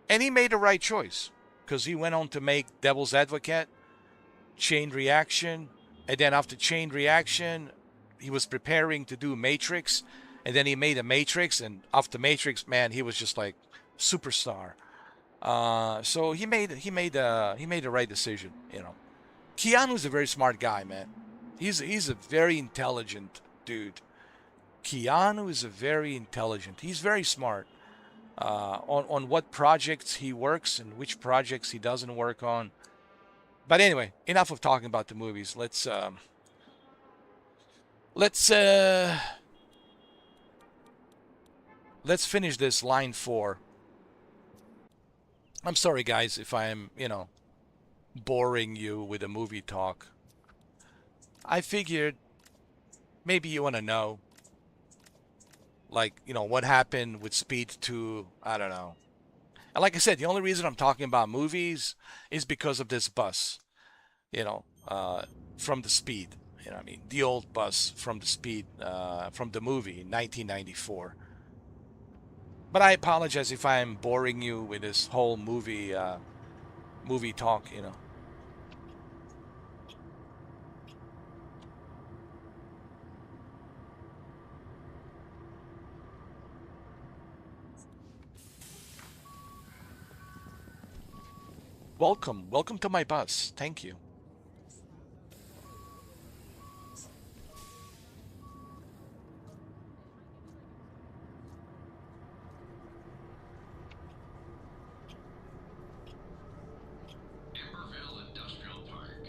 and he made the right choice because he went on to make Devil's Advocate, Chain Reaction, and then after Chain Reaction, he was preparing to do Matrix, and then he made a Matrix, and after Matrix, man, he was just like superstar. So he made the right decision. Keanu's a very smart guy, man. He's a very intelligent dude. Keanu is a very intelligent. He's very smart. On what projects he works and which projects he doesn't work on. But anyway, enough of talking about the movies. Let's let's finish this line 4. I'm sorry, guys, if I'm boring you with a movie talk. I figured maybe you want to know, like, what happened with Speed 2. I don't know. And like I said, the only reason I'm talking about movies is because of this bus, you know, from the Speed. I mean, the old bus from the Speed, from the movie in 1994. But I apologize if I'm boring you with this whole movie talk. Welcome to my bus. Thank you. Emberville Industrial Park.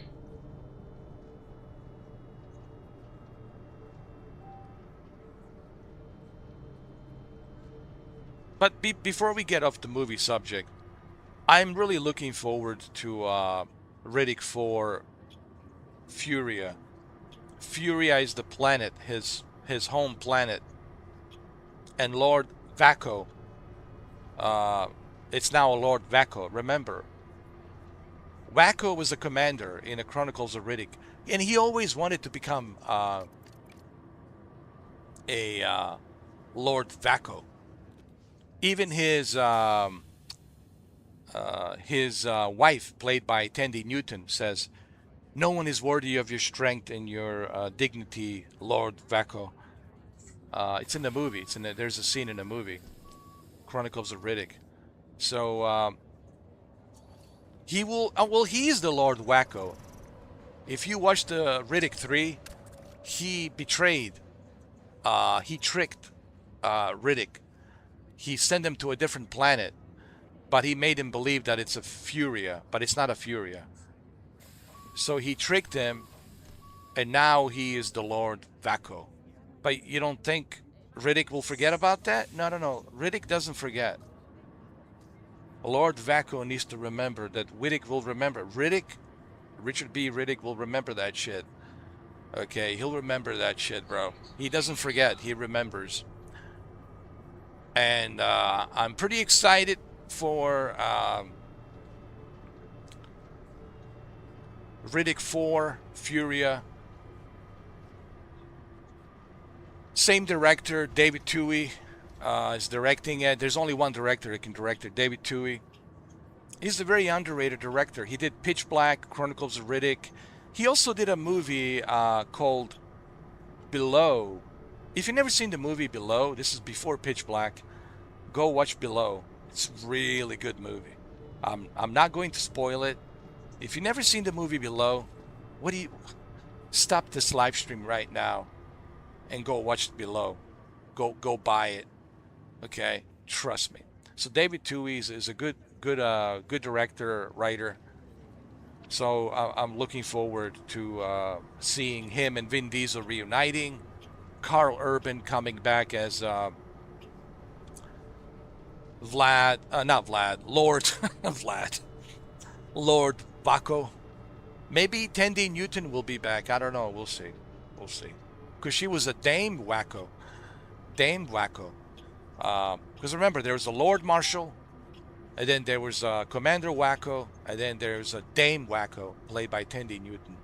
But before we get off the movie subject, I'm really looking forward to Riddick 4 Furia. Furia is the planet, his home planet, and Lord Vaco. It's now Lord Vaco. Remember, Vaco was a commander in the Chronicles of Riddick, and he always wanted to become a Lord Vaco. Even his wife, played by Tandy Newton, says, "No one is worthy of your strength and your dignity, Lord Vaco." It's in the movie. There's a scene in the movie, Chronicles of Riddick. So he will. Well, he's the Lord Vaco. If you watch the Riddick 3, he betrayed. He tricked Riddick. He sent him to a different planet, but he made him believe that it's a Furia, but it's not a Furia. So he tricked him, and now he is the Lord Vaco. But you don't think Riddick will forget about that? No, no, no. Riddick doesn't forget. Lord Vaco needs to remember that Riddick will remember. Richard B. Riddick will remember that shit. Okay, he'll remember that shit, bro. He doesn't forget. He remembers. And I'm pretty excited for Riddick 4 Furia. Same director, David Twohy, is directing it. There's only one director that can direct it, David Twohy. He's a very underrated director. He did Pitch Black, Chronicles of Riddick. He also did a movie called Below. If you've never seen the movie Below, this is before Pitch Black. go watch Below. It's a really good movie. I'm not going to spoil it. If you've never seen the movie Below, what do you stop this live stream right now and go watch Below. Go buy it. Okay, trust me. So David Twohy is a good director, writer. So I'm looking forward to seeing him and Vin Diesel reuniting. Carl Urban coming back as not Vlad, Lord Vlad, Lord Baco. Maybe Tandy Newton will be back. I don't know. We'll see. We'll see. Because she was a Dame Wacko. Dame Wacko. Because remember, there was a Lord Marshal, and then there was Commander Wacko, and then there's a Dame Wacko, played by Tandy Newton.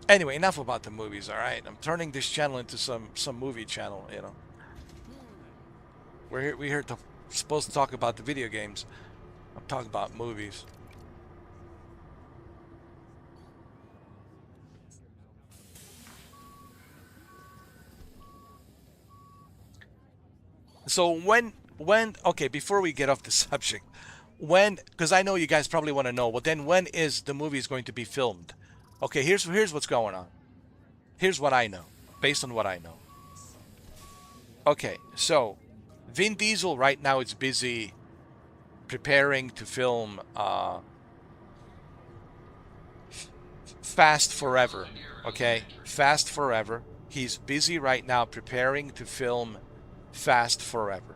Anyway, enough about the movies, all right? I'm turning this channel into some movie channel, you know. We're here supposed to talk about the video games. I'm talking about movies. So when okay, before we get off the subject, because I know you guys probably want to know, well then when is the movie going to be filmed? Okay, here's what's going on. Here's what I know, based on what I know. Okay, so Vin Diesel right now is busy preparing to film Fast Forever. Okay, Fast Forever. He's busy right now preparing to film Fast Forever.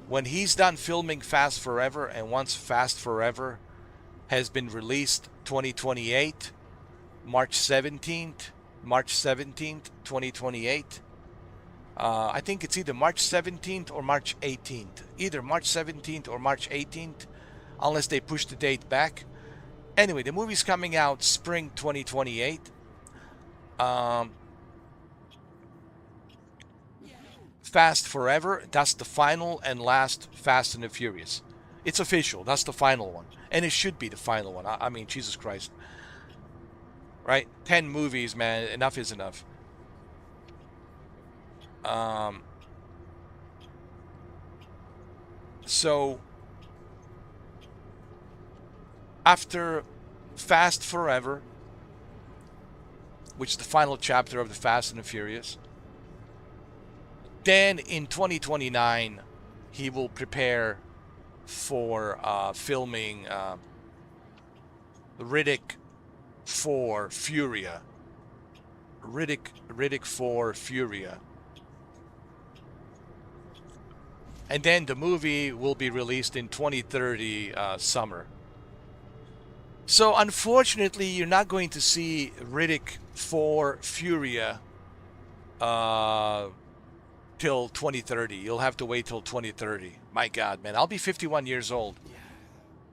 When he's done filming Fast Forever, and once Fast Forever has been released 2028, March 17th, 2028. I think it's either March 17th or March 18th. Either March 17th or March 18th, unless they push the date back. Anyway, the movie's coming out spring 2028. Fast Forever, that's the final and last Fast and the Furious. It's official, that's the final one. And it should be the final one. I mean, Jesus Christ. Right? 10 movies, man. Enough is enough. So, after Fast Forever, which is the final chapter of the Fast and the Furious, then in 2029, he will prepare for filming Riddick 4 Furia. Riddick 4 Furia. And then the movie will be released in 2030 summer. So unfortunately, you're not going to see Riddick 4 Furia till 2030. You'll have to wait till 2030. My God, man, I'll be 51 years old.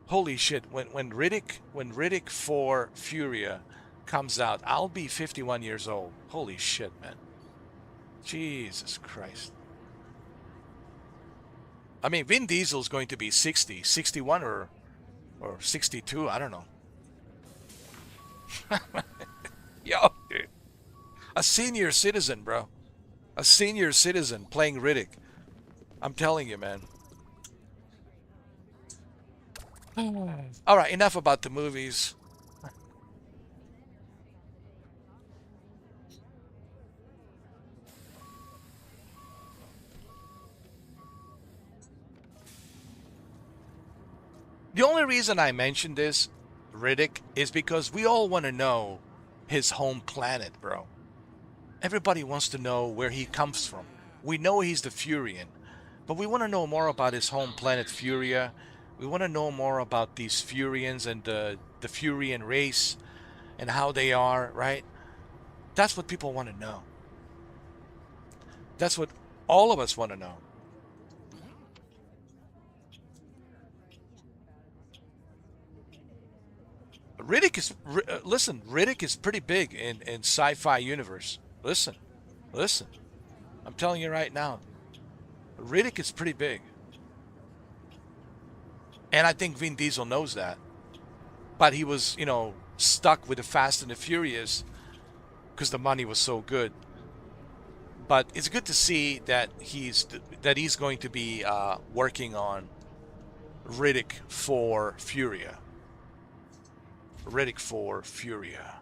Holy shit! When Riddick 4 Furia comes out, I'll be 51 years old. Holy shit, man! Jesus Christ! I mean, Vin Diesel's going to be 60, 61 or 62. I don't know. Yo, dude, a senior citizen, bro. A senior citizen playing Riddick. I'm telling you, man. All right, enough about the movies. The only reason I mentioned this, Riddick, is because we all want to know his home planet, bro. Everybody wants to know where he comes from. We know he's the Furian, but we want to know more about his home planet, Furia. We want to know more about these Furians and the Furian race and how they are, right? That's what people want to know. That's what all of us want to know. Listen, Riddick is pretty big in sci-fi universe. Listen. I'm telling you right now, Riddick is pretty big. And I think Vin Diesel knows that. But he was, stuck with the Fast and the Furious because the money was so good. But it's good to see that he's going to be working on Riddick for Furia. Riddick for Furia.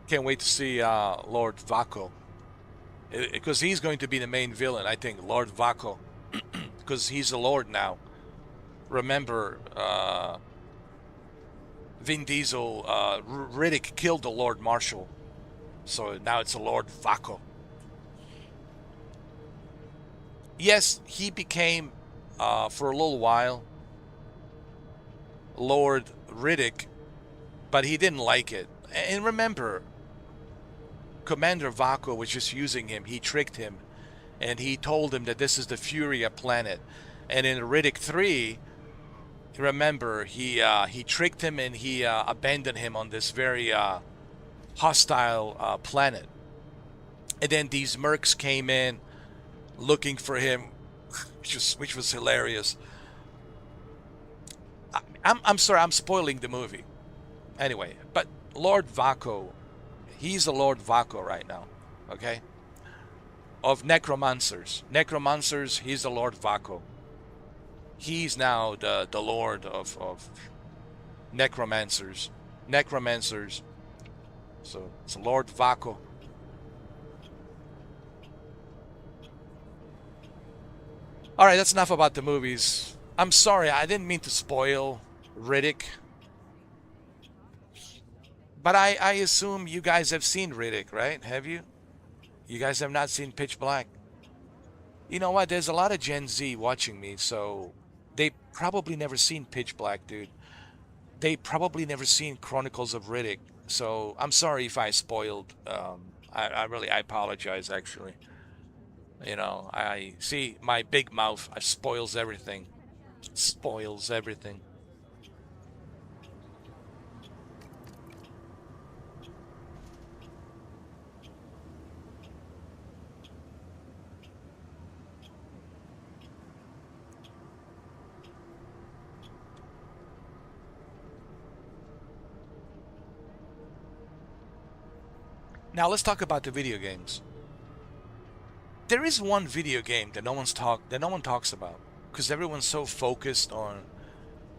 Can't wait to see Lord Vaco, because he's going to be the main villain. I think Lord Vaco, because he's a lord now. Remember, Vin Diesel, Riddick killed the Lord Marshal, so now it's a Lord Vaco. Yes, he became, for a little while, Lord Riddick, but he didn't like it. And remember, Commander Vaco was just using him. He tricked him, and he told him that this is the Furia planet. And in Riddick 3, remember, he tricked him and he abandoned him on this very hostile planet. And then these mercs came in looking for him, which was hilarious. I'm sorry, I'm spoiling the movie. Anyway, but Lord Vaco, he's the Lord Vaco right now, okay? Of necromancers. Necromancers, he's the Lord Vaco. He's now the Lord of necromancers. Necromancers. So it's Lord Vaco. All right, that's enough about the movies. I'm sorry, I didn't mean to spoil Riddick. But I assume you guys have seen Riddick, right? Have you? You guys have not seen Pitch Black. You know what? There's a lot of Gen Z watching me, so they probably never seen Pitch Black, dude. They probably never seen Chronicles of Riddick. So I'm sorry if I spoiled. I apologize actually. I see my big mouth. I spoils everything. Spoils everything. Now let's talk about the video games. There is one video game that no one talks about because everyone's so focused on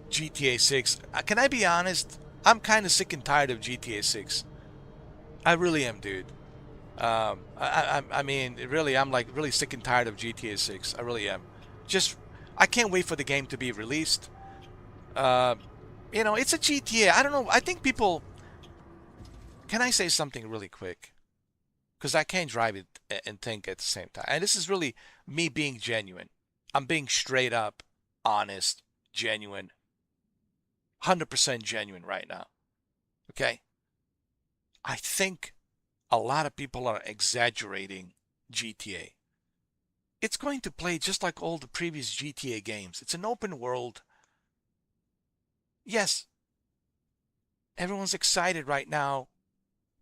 GTA 6. Can I be honest? I'm kind of sick and tired of GTA 6. I really am, dude. I mean, really, I'm like really sick and tired of GTA 6. I really am. Just, I can't wait for the game to be released. Uh, it's a GTA. I don't know. I think people. Can I say something really quick? Because I can't drive it and think at the same time. And this is really me being genuine. I'm being straight up, honest, genuine, 100% genuine right now. Okay? I think a lot of people are exaggerating GTA. It's going to play just like all the previous GTA games. It's an open world. Yes, everyone's excited right now.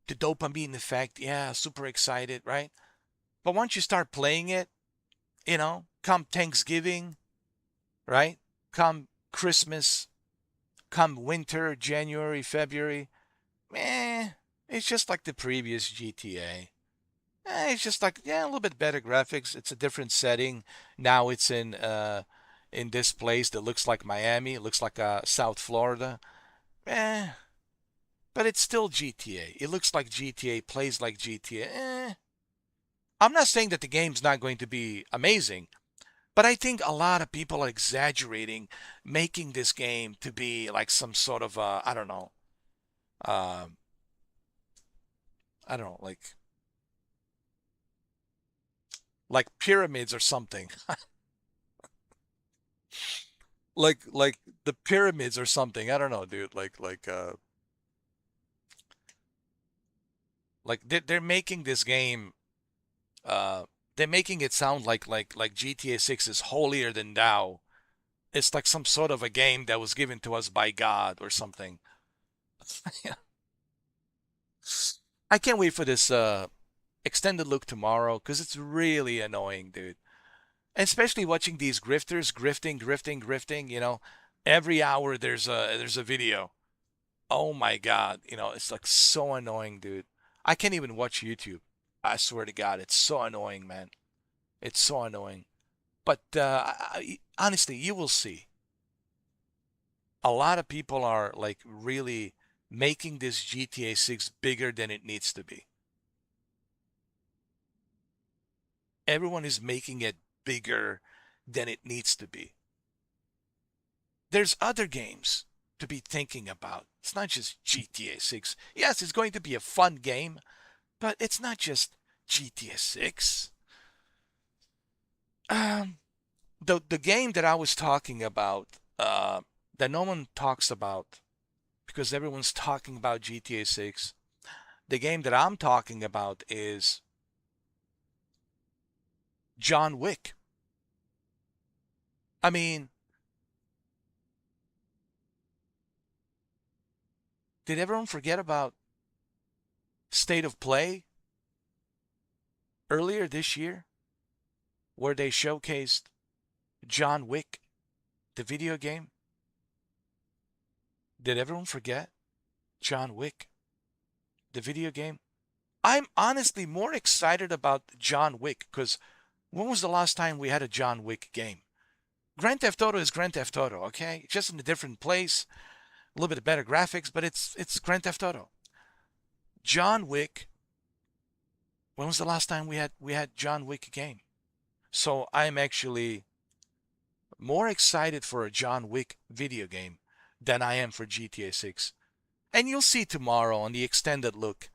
The dopamine effect, yeah, super excited, right? But once you start playing it, come Thanksgiving, right? Come Christmas, come winter, January, February, it's just like the previous GTA. It's just like, yeah, a little bit better graphics. It's a different setting. Now it's in this place that looks like Miami. It looks like South Florida. Eh, but it's still GTA. It looks like GTA, plays like GTA. I'm not saying that the game's not going to be amazing, but I think a lot of people are exaggerating, making this game to be like some sort of I don't know, uh, I don't know, like pyramids or something, like the pyramids or something. I don't know, dude. Like they're making this game. Uh, they're making it sound like GTA 6 is holier than thou. It's like some sort of a game that was given to us by God or something. I can't wait for this extended look tomorrow because it's really annoying, dude. And especially watching these grifters grifting. Every hour there's a video. Oh my God, it's like so annoying, dude. I can't even watch YouTube. I swear to God, it's so annoying, man. It's so annoying. But honestly, you will see. A lot of people are like really making this GTA 6 bigger than it needs to be. Everyone is making it bigger than it needs to be. There's other games to be thinking about. It's not just GTA 6. Yes, it's going to be a fun game, but it's not just GTA 6. Um, the game that I was talking about, that no one talks about because everyone's talking about GTA 6. The game that I'm talking about is John Wick. I mean, did everyone forget about State of Play earlier this year, where they showcased John Wick, the video game? Did everyone forget John Wick, the video game? I'm honestly more excited about John Wick because when was the last time we had a John Wick game? Grand Theft Auto is Grand Theft Auto, okay? Just in a different place, a little bit of better graphics, but it's Grand Theft Auto. John Wick. When was the last time we had John Wick game? So I'm actually more excited for a John Wick video game than I am for GTA 6. And you'll see tomorrow on the extended look.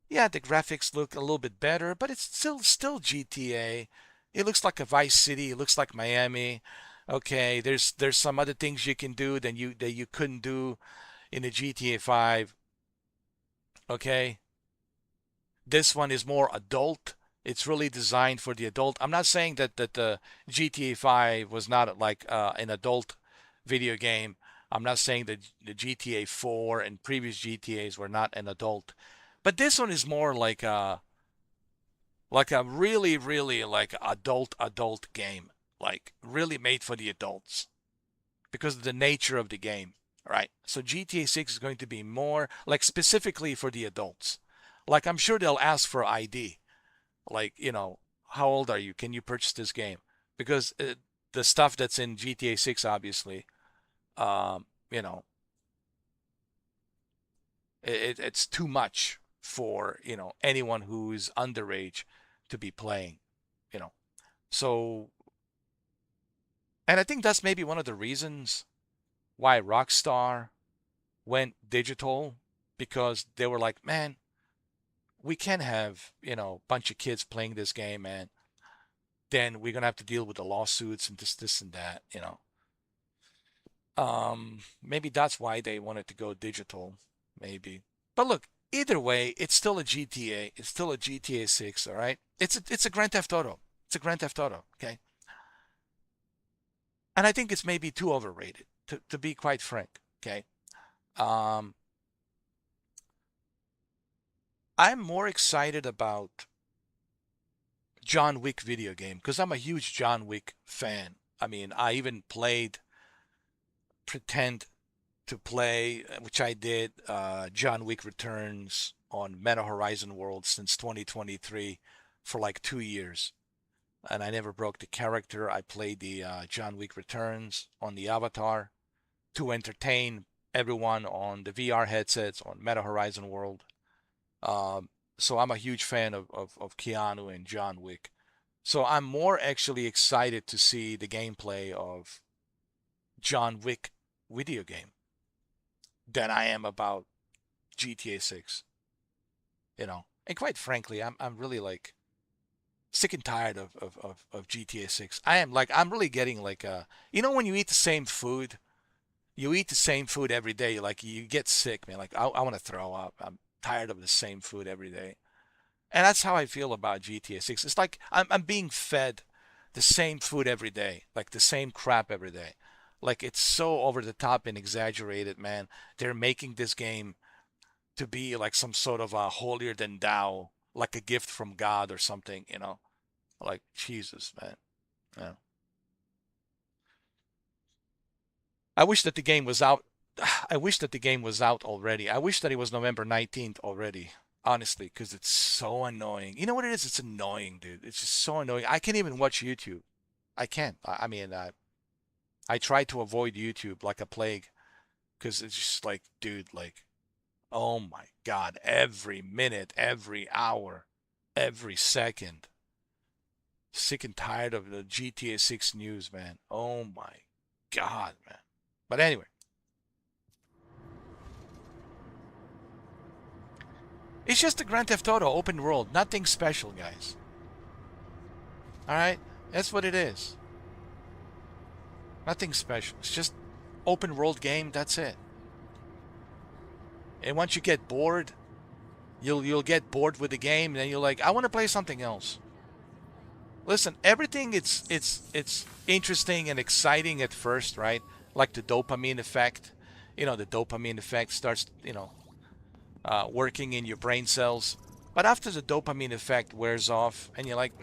Yeah, the graphics look a little bit better, but it's still GTA. It looks like a Vice City. It looks like Miami. Okay, there's some other things you can do that you couldn't do in the GTA 5. Okay, this one is more adult. It's really designed for the adult. I'm not saying that the GTA 5 was not like an adult video game. I'm not saying that the GTA 4 and previous GTAs were not an adult. But this one is more like a really like adult game. Like really made for the adults because of the nature of the game. Right? So GTA 6 is going to be more like specifically for the adults. Like I'm sure they'll ask for ID. Like, how old are you? Can you purchase this game? Because the stuff that's in GTA 6, obviously, um, you know, it's too much for, anyone who's underage to be playing, you know. So, and I think that's maybe one of the reasons why Rockstar went digital because they were like, man, we can't have, a bunch of kids playing this game, man. Then we're gonna have to deal with the lawsuits and this and that. Maybe that's why they wanted to go digital, maybe. But look, either way, it's still a GTA. It's still a GTA 6, all right? It's a Grand Theft Auto. It's a Grand Theft Auto, okay? And I think it's maybe too overrated, to be quite frank, okay? Um, I'm more excited about John Wick video game because I'm a huge John Wick fan. I mean, I even played Pretend to play, which I did, John Wick Returns on Meta Horizon World since 2023 for like 2 years. And I never broke the character. I played the John Wick Returns on the Avatar to entertain everyone on the VR headsets on Meta Horizon World. Um, so I'm a huge fan of Keanu and John Wick. So I'm more actually excited to see the gameplay of John Wick video game than I am about GTA 6, And quite frankly, I'm really like sick and tired of GTA 6. I'm really getting like when you eat the same food, you eat the same food every day, like you get sick, man. Like I want to throw up. I'm tired of the same food every day. And that's how I feel about GTA 6. It's like I'm being fed the same food every day, like the same crap every day. Like it's so over the top and exaggerated, man. They're making this game to be like some sort of a holier than thou, like a gift from God or something, you know? Like Jesus, man. Yeah. I wish that the game was out. I wish that the game was out already. I wish that it was November 19th already, honestly, because it's so annoying. You know what it is? It's annoying, dude. It's just so annoying. I can't even watch YouTube. I can't. I mean, I try to avoid YouTube like a plague because it's just like, dude, like, oh my God, every minute, every hour, every second. Sick and tired of the GTA 6 news, man. Oh my God, man. But anyway, it's just a Grand Theft Auto open world. Nothing special, guys. All right? That's what it is. Nothing special. It's just open world game. That's it. And once you get bored, you'll get bored with the game, and then you're like, I want to play something else. Listen, everything it's interesting and exciting at first, right? Like the dopamine effect. You know, the dopamine effect starts, working in your brain cells. But after the dopamine effect wears off, and you're like,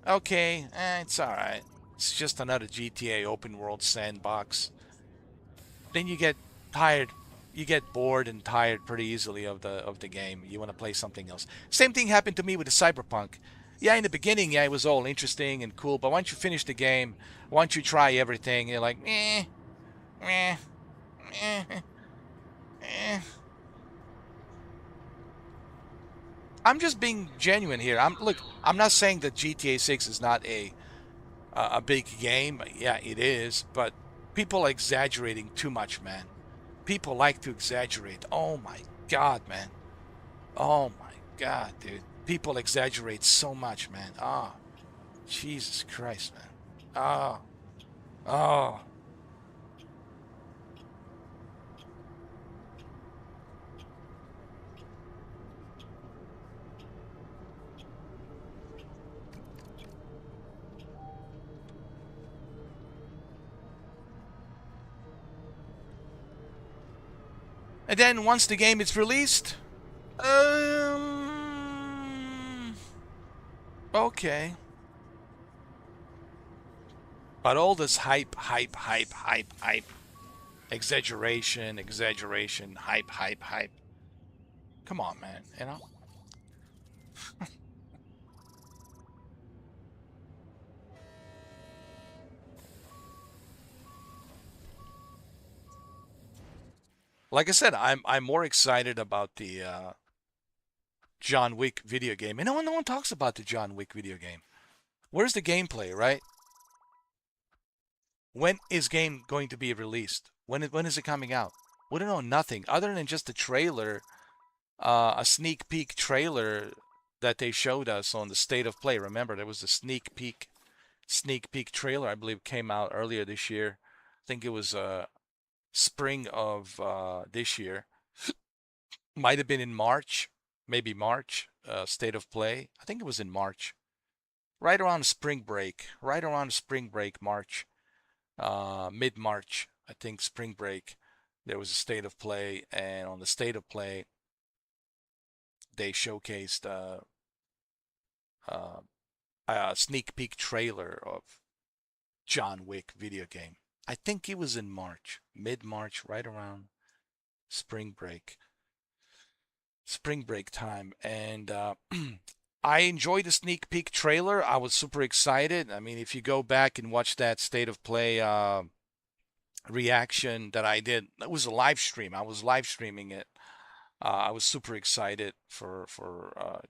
okay, it's all right. It's just another GTA open world sandbox. Then you get tired, you get bored and tired pretty easily of the game. You want to play something else. Same thing happened to me with the Cyberpunk. Yeah, in the beginning, yeah, it was all interesting and cool, but once you finish the game, once you try everything, you're like, eh, eh, eh. I'm just being genuine here. I'm not saying that GTA 6 is not a big game. Yeah, it is, but people are exaggerating too much, man. People like to exaggerate. Oh my God, man. Oh my God, dude. People exaggerate so much, man. Oh, Jesus Christ, man. Oh, oh. And then once the game is released, okay. But all this hype, exaggeration, hype. Come on, man. You know? Like I said, I'm more excited about the John Wick video game. And no one talks about the John Wick video game. Where's the gameplay, right? When is game going to be released? When is it coming out? We don't know nothing other than just a trailer, a sneak peek trailer that they showed us on the State of Play. Remember, there was a sneak peek trailer, I believe, came out earlier this year. I think it was spring of this year. Might have been in March, maybe March. State of Play. I think it was in March, right around spring break, March, mid March. I think spring break. There was a State of Play, and on the State of Play, they showcased uh, a sneak peek trailer of John Wick video game. I think it was in March, mid March, right around spring break, spring break time, and I enjoyed the sneak peek trailer. I was super excited. I mean, if you go back and watch that State of Play reaction that I did, it was a live stream. I was live streaming it. I was super excited for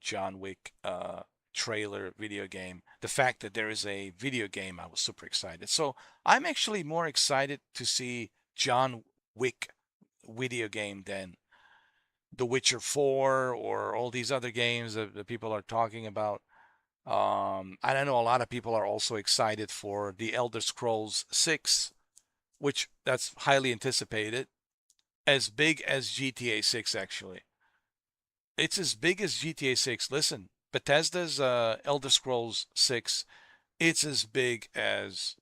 John Wick trailer video game. The fact that there is a video game, I was super excited. So I'm actually more excited to see John Wick video game than The Witcher 4 or all these other games that people are talking about. I know a lot of people are also excited for The Elder Scrolls 6, which that's highly anticipated. As big as GTA 6, actually. It's as big as GTA 6. Listen, Bethesda's Elder Scrolls 6, it's as big as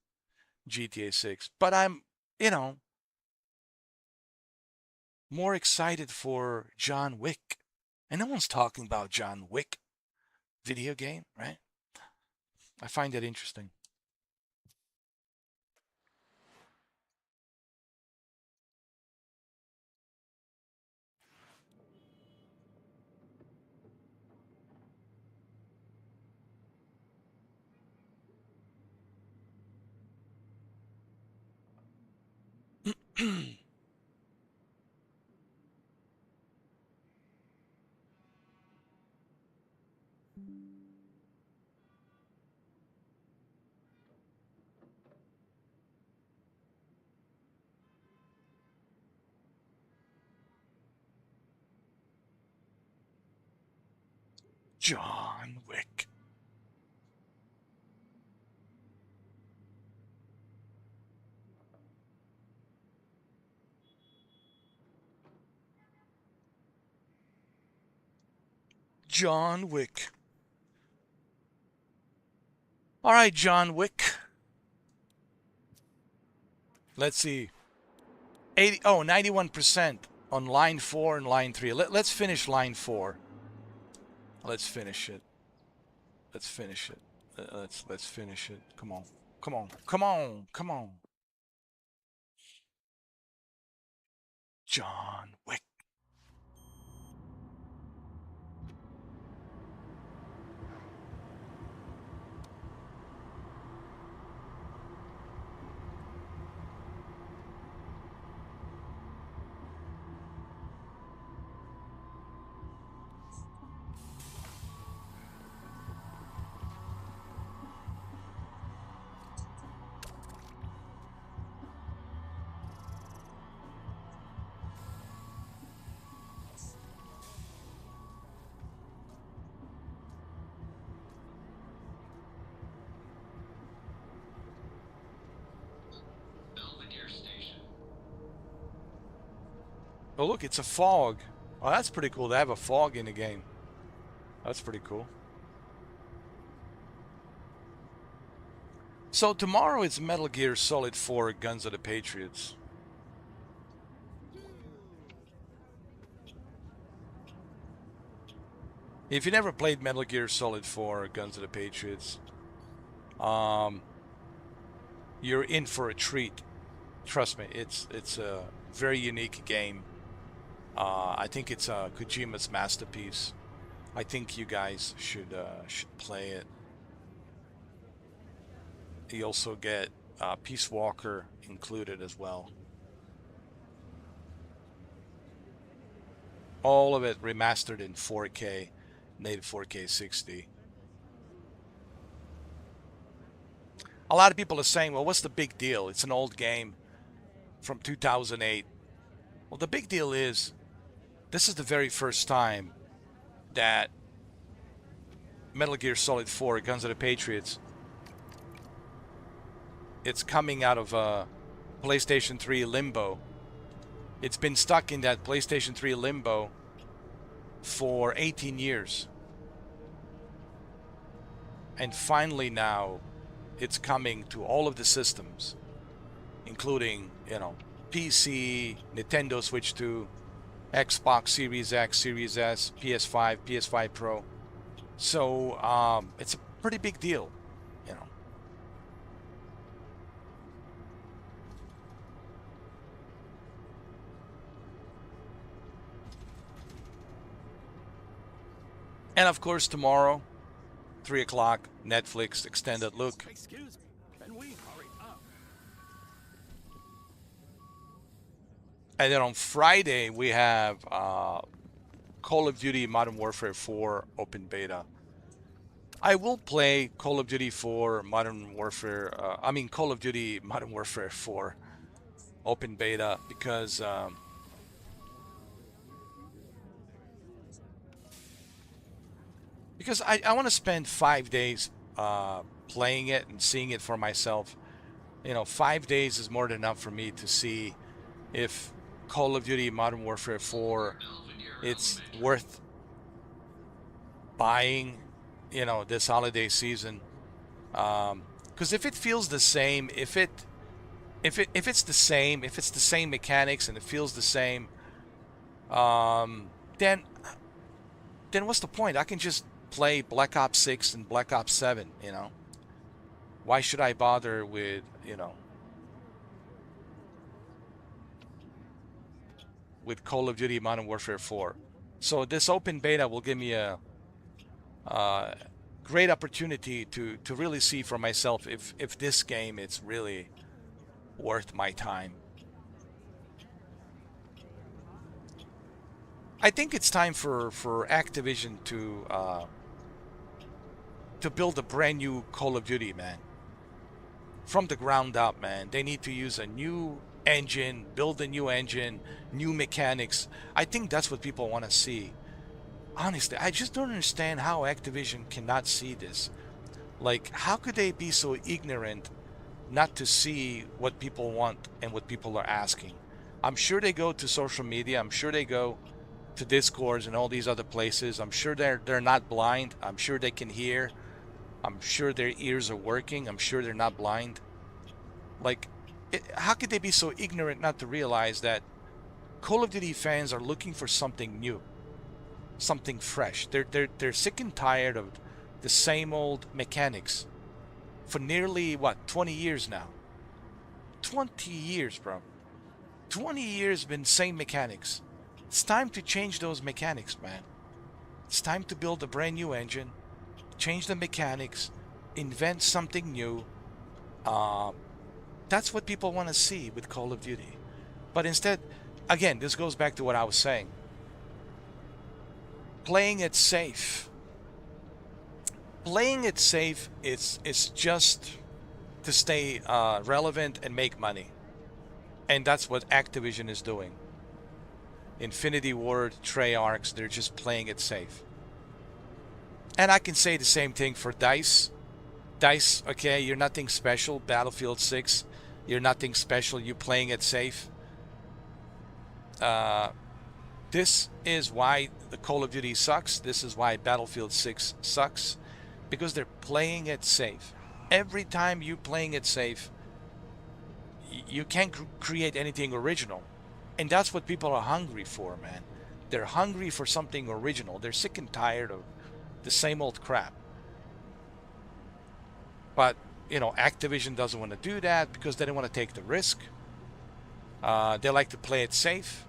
GTA 6. But I'm, you know, more excited for John Wick. And no one's talking about John Wick video game, right? I find that interesting. John Wick. John Wick. All right, John Wick. Let's see. 91% on line 4 and line 3. Let's finish line 4. Let's finish it. Let's finish it. Let's finish it. Come on. Come on. Come on. Come on. John Wick. Belvedere Station. Oh, look, it's a fog. Oh, that's pretty cool to have a fog in the game. That's pretty cool. So tomorrow it's Metal Gear Solid 4 Guns of the Patriots. If you never played Metal Gear Solid 4 Guns of the Patriots, you're in for a treat. Trust me, it's a very unique game. I think it's Kojima's masterpiece. I think you guys should play it. You also get Peace Walker included as well. All of it remastered in 4K, native 4K 60. A lot of people are saying, well, what's the big deal? It's an old game from 2008. Well, the big deal is this is the very first time that Metal Gear Solid 4 Guns of the Patriots, it's coming out of PlayStation 3 limbo. It's been stuck in that PlayStation 3 limbo for 18 years. And finally now it's coming to all of the systems, including, PC, Nintendo Switch 2, Xbox Series X, Series S, PS5, PS5 Pro. So it's a pretty big deal, And of course tomorrow, 3 o'clock, Netflix extended look. Excuse me. Can we hurry up? And then on Friday we have Call of Duty Modern Warfare 4 open beta. I will play Call of Duty 4 Modern Warfare. Call of Duty Modern Warfare 4 open beta because I want to spend 5 days playing it and seeing it for myself. 5 days is more than enough for me to see if Call of Duty Modern Warfare 4 it's worth buying, this holiday season. Because if it feels the same, if it's the same mechanics and it feels the same, then what's the point? I can just play Black Ops 6 and Black Ops 7, you know? Why should I bother with, with Call of Duty Modern Warfare 4? So this open beta will give me a great opportunity to really see for myself if this game is really worth my time. I think it's time for Activision to build a brand new Call of Duty, man. From the ground up, man. They need to use a new engine, build a new engine, new mechanics. I think that's what people want to see. Honestly, I just don't understand how Activision cannot see this. Like, how could they be so ignorant not to see what people want and what people are asking? I'm sure they go to social media. I'm sure they go to Discords and all these other places. I'm sure they're not blind. I'm sure they can hear. I'm sure their ears are working. I'm sure they're not blind. Like, how could they be so ignorant not to realize that Call of Duty fans are looking for something new, something fresh? They're sick and tired of the same old mechanics for nearly what, 20 years now. 20 years, bro. 20 years been same mechanics. It's time to change those mechanics, man. It's time to build a brand new engine, change the mechanics, invent something new. That's what people want to see with Call of Duty. But instead, again, this goes back to what I was saying. Playing it safe. Playing it safe is just to stay relevant and make money. And that's what Activision is doing. Infinity Ward, Treyarch, they're just playing it safe. And I can say the same thing for DICE. DICE, okay, you're nothing special. Battlefield 6, you're nothing special. You're playing it safe. This is why the Call of Duty sucks. This is why Battlefield 6 sucks. Because they're playing it safe. Every time you're playing it safe, you can't create anything original. And that's what people are hungry for, man. They're hungry for something original. They're sick and tired of the same old crap. But, Activision doesn't want to do that because they don't want to take the risk. They like to play it safe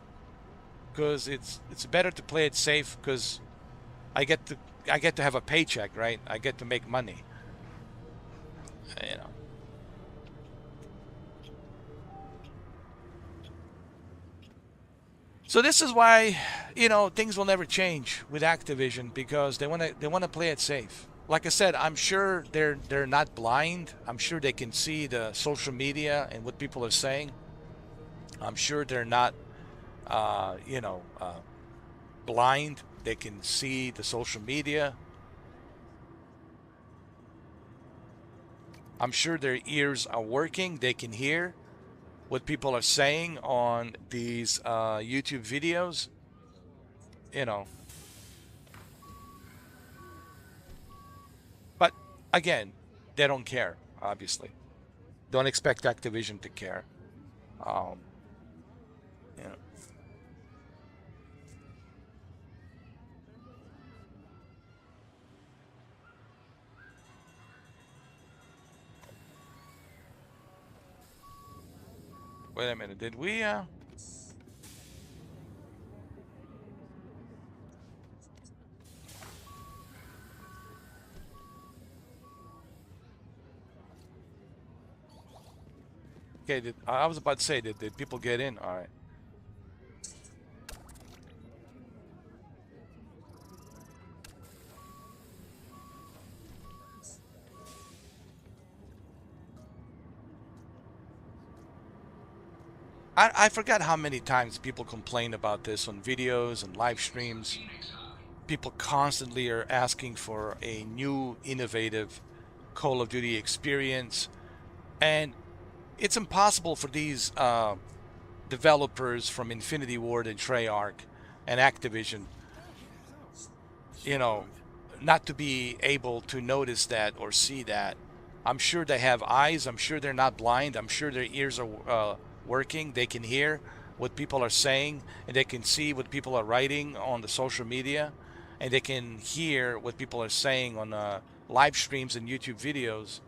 because it's better to play it safe because I get to have a paycheck, right? I get to make money. So this is why, things will never change with Activision because they want to play it safe. Like I said, I'm sure they're not blind. I'm sure they can see the social media and what people are saying. I'm sure they're not, blind. They can see the social media. I'm sure their ears are working. They can hear what people are saying on these YouTube videos. But again, they don't care, obviously. Don't expect Activision to care. Um, you know. Wait a minute, did we okay, I was about to say, did people get in? All right. I forgot how many times people complain about this on videos and live streams. People constantly are asking for a new, innovative Call of Duty experience. And it's impossible for these developers from Infinity Ward and Treyarch and Activision, not to be able to notice that or see that. I'm sure they have eyes. I'm sure they're not blind. I'm sure their ears are working. They can hear what people are saying, and they can see what people are writing on the social media, and they can hear what people are saying on live streams and YouTube videos.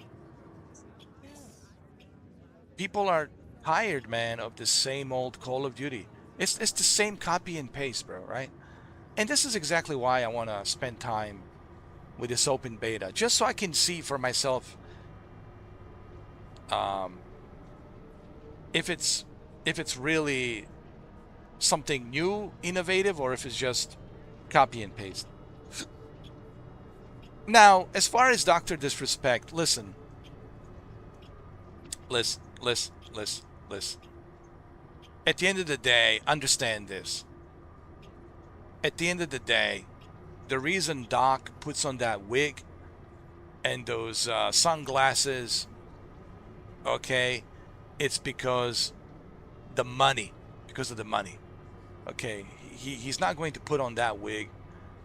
People are tired, man, of the same old Call of Duty. It's the same copy and paste, bro, right? And this is exactly why I want to spend time with this open beta, just so I can see for myself um, if it's really something new, innovative, or if it's just copy and paste. Now, as far as Dr. Disrespect, listen. At the end of the day, understand this. At the end of the day, the reason Doc puts on that wig and those sunglasses, okay, it's because the money, because of the money. Okay, he's not going to put on that wig.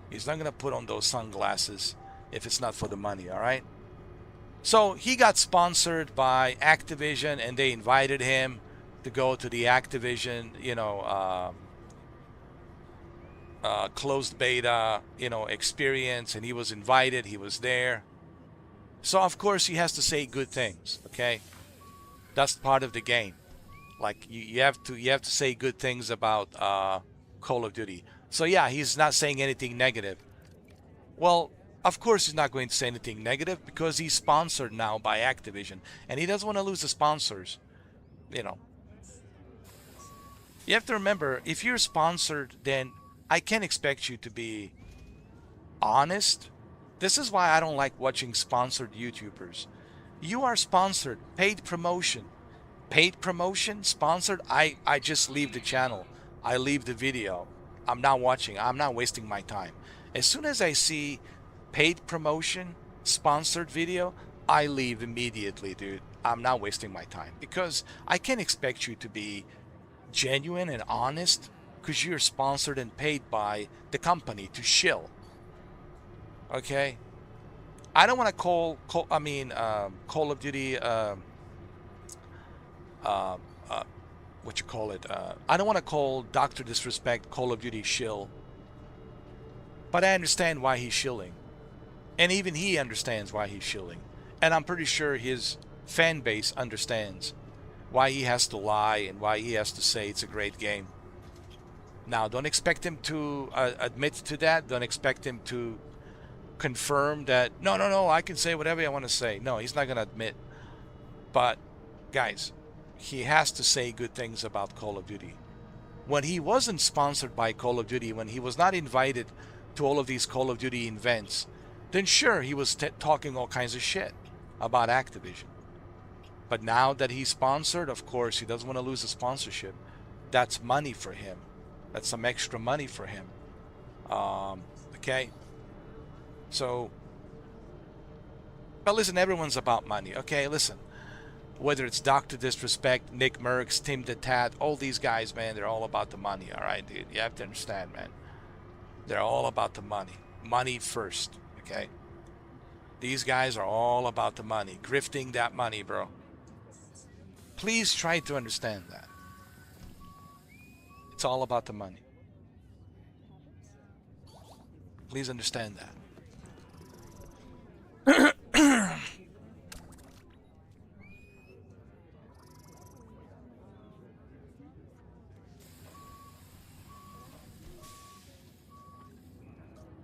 He's not going to put on those sunglasses if it's not for the money, all right? So he got sponsored by Activision, and they invited him to go to the Activision, closed beta, experience, and he was invited. He was there. So of course he has to say good things. Okay, that's part of the game. Like you have to say good things about Call of Duty. So yeah, he's not saying anything negative. Well, of course he's not going to say anything negative because he's sponsored now by Activision, and he doesn't want to lose the sponsors. You know, you have to remember, if you're sponsored, then I can't expect you to be honest. This is why I don't like watching sponsored YouTubers. You are sponsored, paid promotion. Paid promotion, sponsored, I just leave the channel. I leave the video. I'm not watching. I'm not wasting my time. As soon as I see paid promotion, sponsored video, I leave immediately, dude. I'm not wasting my time because I can't expect you to be genuine and honest because you're sponsored and paid by the company to shill. Okay? I don't want to call Call of Duty what you call it, I don't want to call Dr. Disrespect Call of Duty shill, but I understand why he's shilling, and even he understands why he's shilling, and I'm pretty sure his fan base understands why he has to lie and why he has to say it's a great game. Now, don't expect him to admit to that. Don't expect him to confirm that no, I can say whatever I want to say. No, he's not going to admit. But guys, he has to say good things about Call of Duty. When he wasn't sponsored by Call of Duty, when he was not invited to all of these Call of Duty events, then sure, he was talking all kinds of shit about Activision. But now that he's sponsored, of course, he doesn't want to lose the sponsorship. That's money for him. That's some extra money for him. Okay? So, but listen, everyone's about money. Okay, listen. Whether it's Dr. Disrespect, Nick Merckx, Tim the Tat, all these guys, man, they're all about the money. All right, dude? You have to understand, man. They're all about the money. Money first, okay? These guys are all about the money. Grifting that money, bro. Please try to understand that. It's all about the money. Please understand that.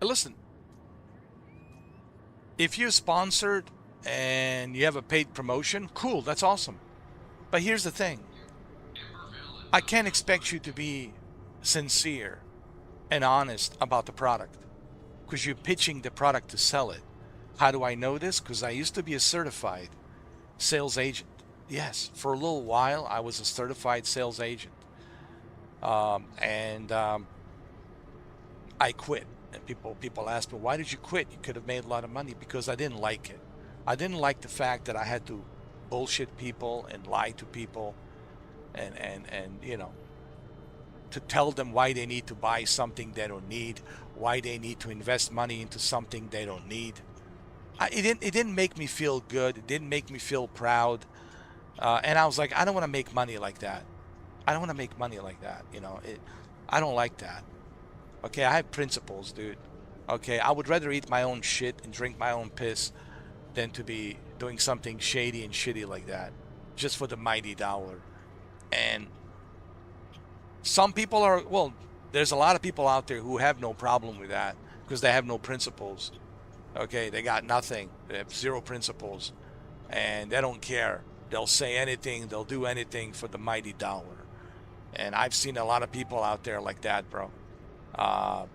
Listen, if you're sponsored and you have a paid promotion, cool, that's awesome. But here's the thing. I can't expect you to be sincere and honest about the product because you're pitching the product to sell it. How do I know this? Because I used to be a certified sales agent. Yes, for a little while I was a certified sales agent. I quit. And people ask me, why did you quit? You could have made a lot of money. Because I didn't like it. I didn't like the fact that I had to bullshit people and lie to people and to tell them why they need to buy something they don't need, why they need to invest money into something they don't need. It didn't make me feel good. It didn't make me feel proud. And I was like, I don't want to make money like that. I don't want to make money like that. I don't like that. Okay, I have principles, dude. Okay, I would rather eat my own shit and drink my own piss than to be doing something shady and shitty like that just for the mighty dollar. And some people are, well, there's a lot of people out there who have no problem with that because they have no principles. Okay, they got nothing. They have zero principles and they don't care. They'll say anything, they'll do anything for the mighty dollar. And I've seen a lot of people out there like that, bro. Uh,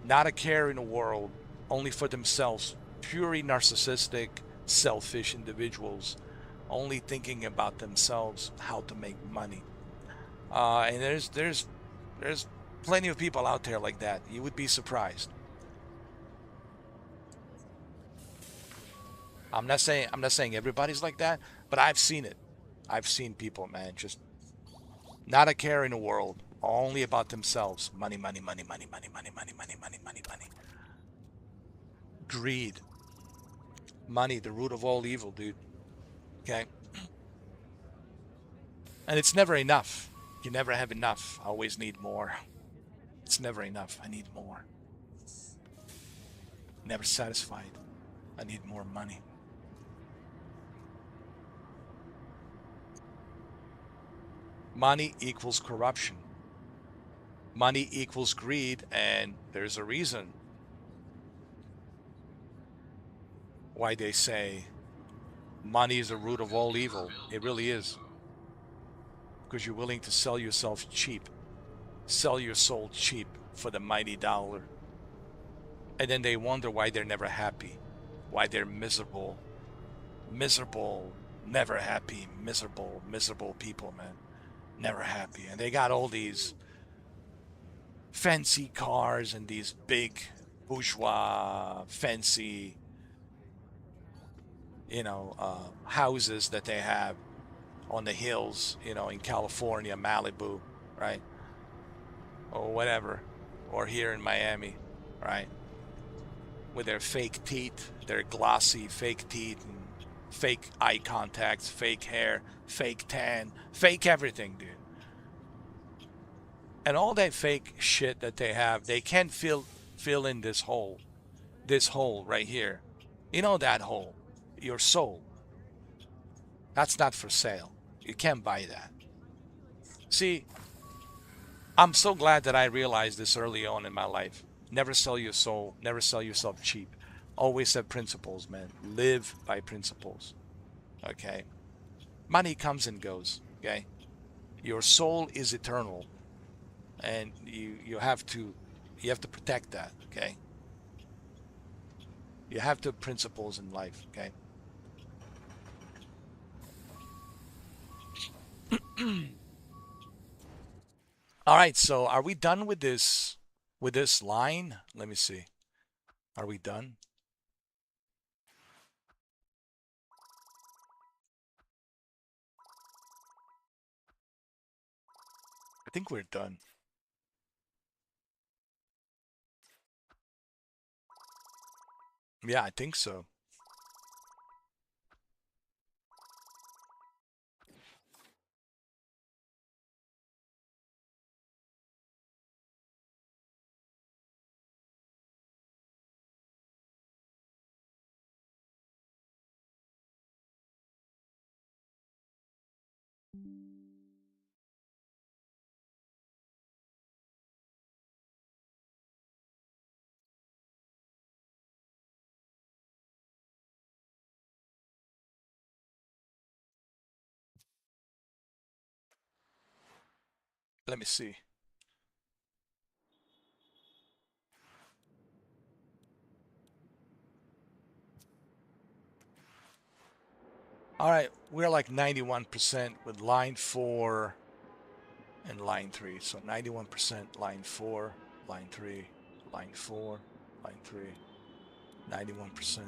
Not a care in the world, only for themselves. Purely narcissistic, selfish individuals, only thinking about themselves, how to make money. And there's plenty of people out there like that. You would be surprised. I'm not saying everybody's like that, but I've seen it. I've seen people, man, just not a care in the world, only about themselves. Money, money, money, money, money, money, money, money, money, money, money. Greed. Money, the root of all evil, dude. Okay? And it's never enough. You never have enough. I always need more. It's never enough. I need more. Never satisfied. I need more money. Money equals corruption. Money equals greed, and there's a reason why they say money is the root of all evil. It really is. Because you're willing to sell yourself cheap. Sell your soul cheap for the mighty dollar. And then they wonder why they're never happy. Why they're miserable. Miserable, never happy, miserable, miserable people, man. Never happy. And they got all these fancy cars and these big bourgeois, fancy, houses that they have on the hills, in California, Malibu, right? Or whatever. Or here in Miami, right? With their fake teeth, their glossy fake teeth, and fake eye contacts, fake hair, fake tan, fake everything, dude. And all that fake shit that they have, they can't fill in this hole. This hole right here. You know that hole. Your soul. That's not for sale. You can't buy that. See, I'm so glad that I realized this early on in my life. Never sell your soul. Never sell yourself cheap. Always have principles, man. Live by principles. Okay? Money comes and goes. Okay? Your soul is eternal. And you have to protect that. Okay? You have to have principles in life. Okay? All right, so are we done with this line? Let me see. Are we done? I think we're done. Yeah, I think so. Let me see. All right, we're like 91% with line 4 and line 3. So 91% line 4, line 3, line 4, line 3, 91%.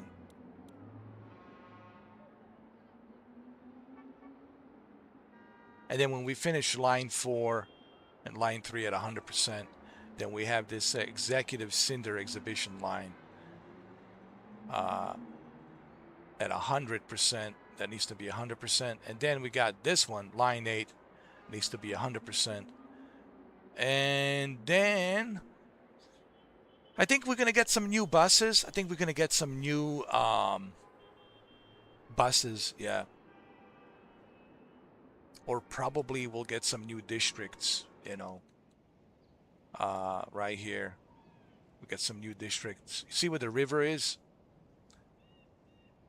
And then when we finish line 4 and line 3 at 100%, then we have this executive cinder exhibition line at 100%. That needs to be 100%. And then we got this one, line 8, Needs to be 100%. And then I think we're gonna get some new buses. I think we're gonna get some new buses, yeah. Or probably we'll get some new districts, you know. Right here. We get some new districts. You see where the river is?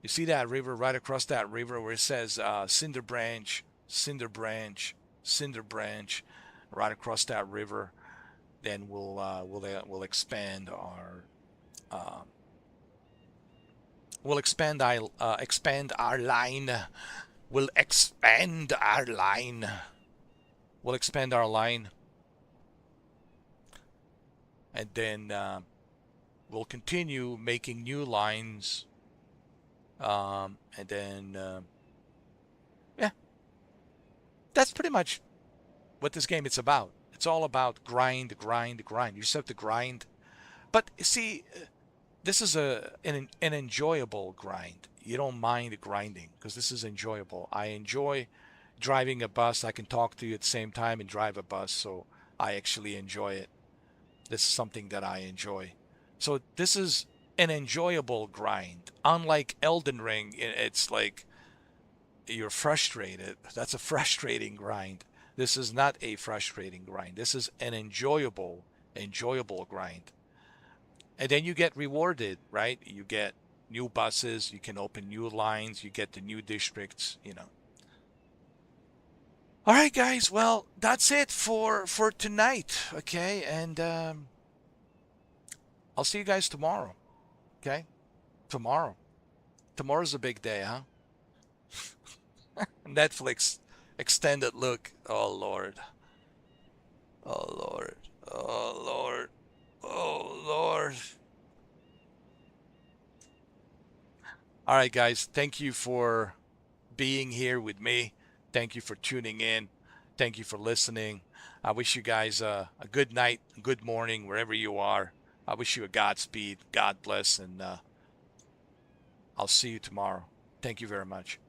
You see that river right across that river where it says Cinder Branch, Cinder Branch, Cinder Branch, right across that river. Then we'll expand our uh, expand our line. We'll expand our line. We'll expand our line, and then we'll continue making new lines. And then yeah, that's pretty much what this game is about. It's all about grind, grind, grind. You just have to grind. But see, this is an enjoyable grind. You don't mind grinding because this is enjoyable. I enjoy driving a bus. I can talk to you at the same time and drive a bus, so I actually enjoy it. This is something that I enjoy. So this is an enjoyable grind. Unlike Elden Ring, it's like you're frustrated. That's a frustrating grind. This is not a frustrating grind. This is an enjoyable grind. And then you get rewarded, right? You get new buses, you can open new lines, you get the new districts, you know. All right, guys. Well, that's it for tonight, okay? And I'll see you guys tomorrow, okay? Tomorrow. Tomorrow's a big day, huh? Netflix extended look. Oh, Lord. Oh, Lord. Oh, Lord. Oh, Lord. All right, guys. Thank you for being here with me. Thank you for tuning in. Thank you for listening. I wish you guys a good night, a good morning, wherever you are. I wish you a Godspeed. God bless. And I'll see you tomorrow. Thank you very much.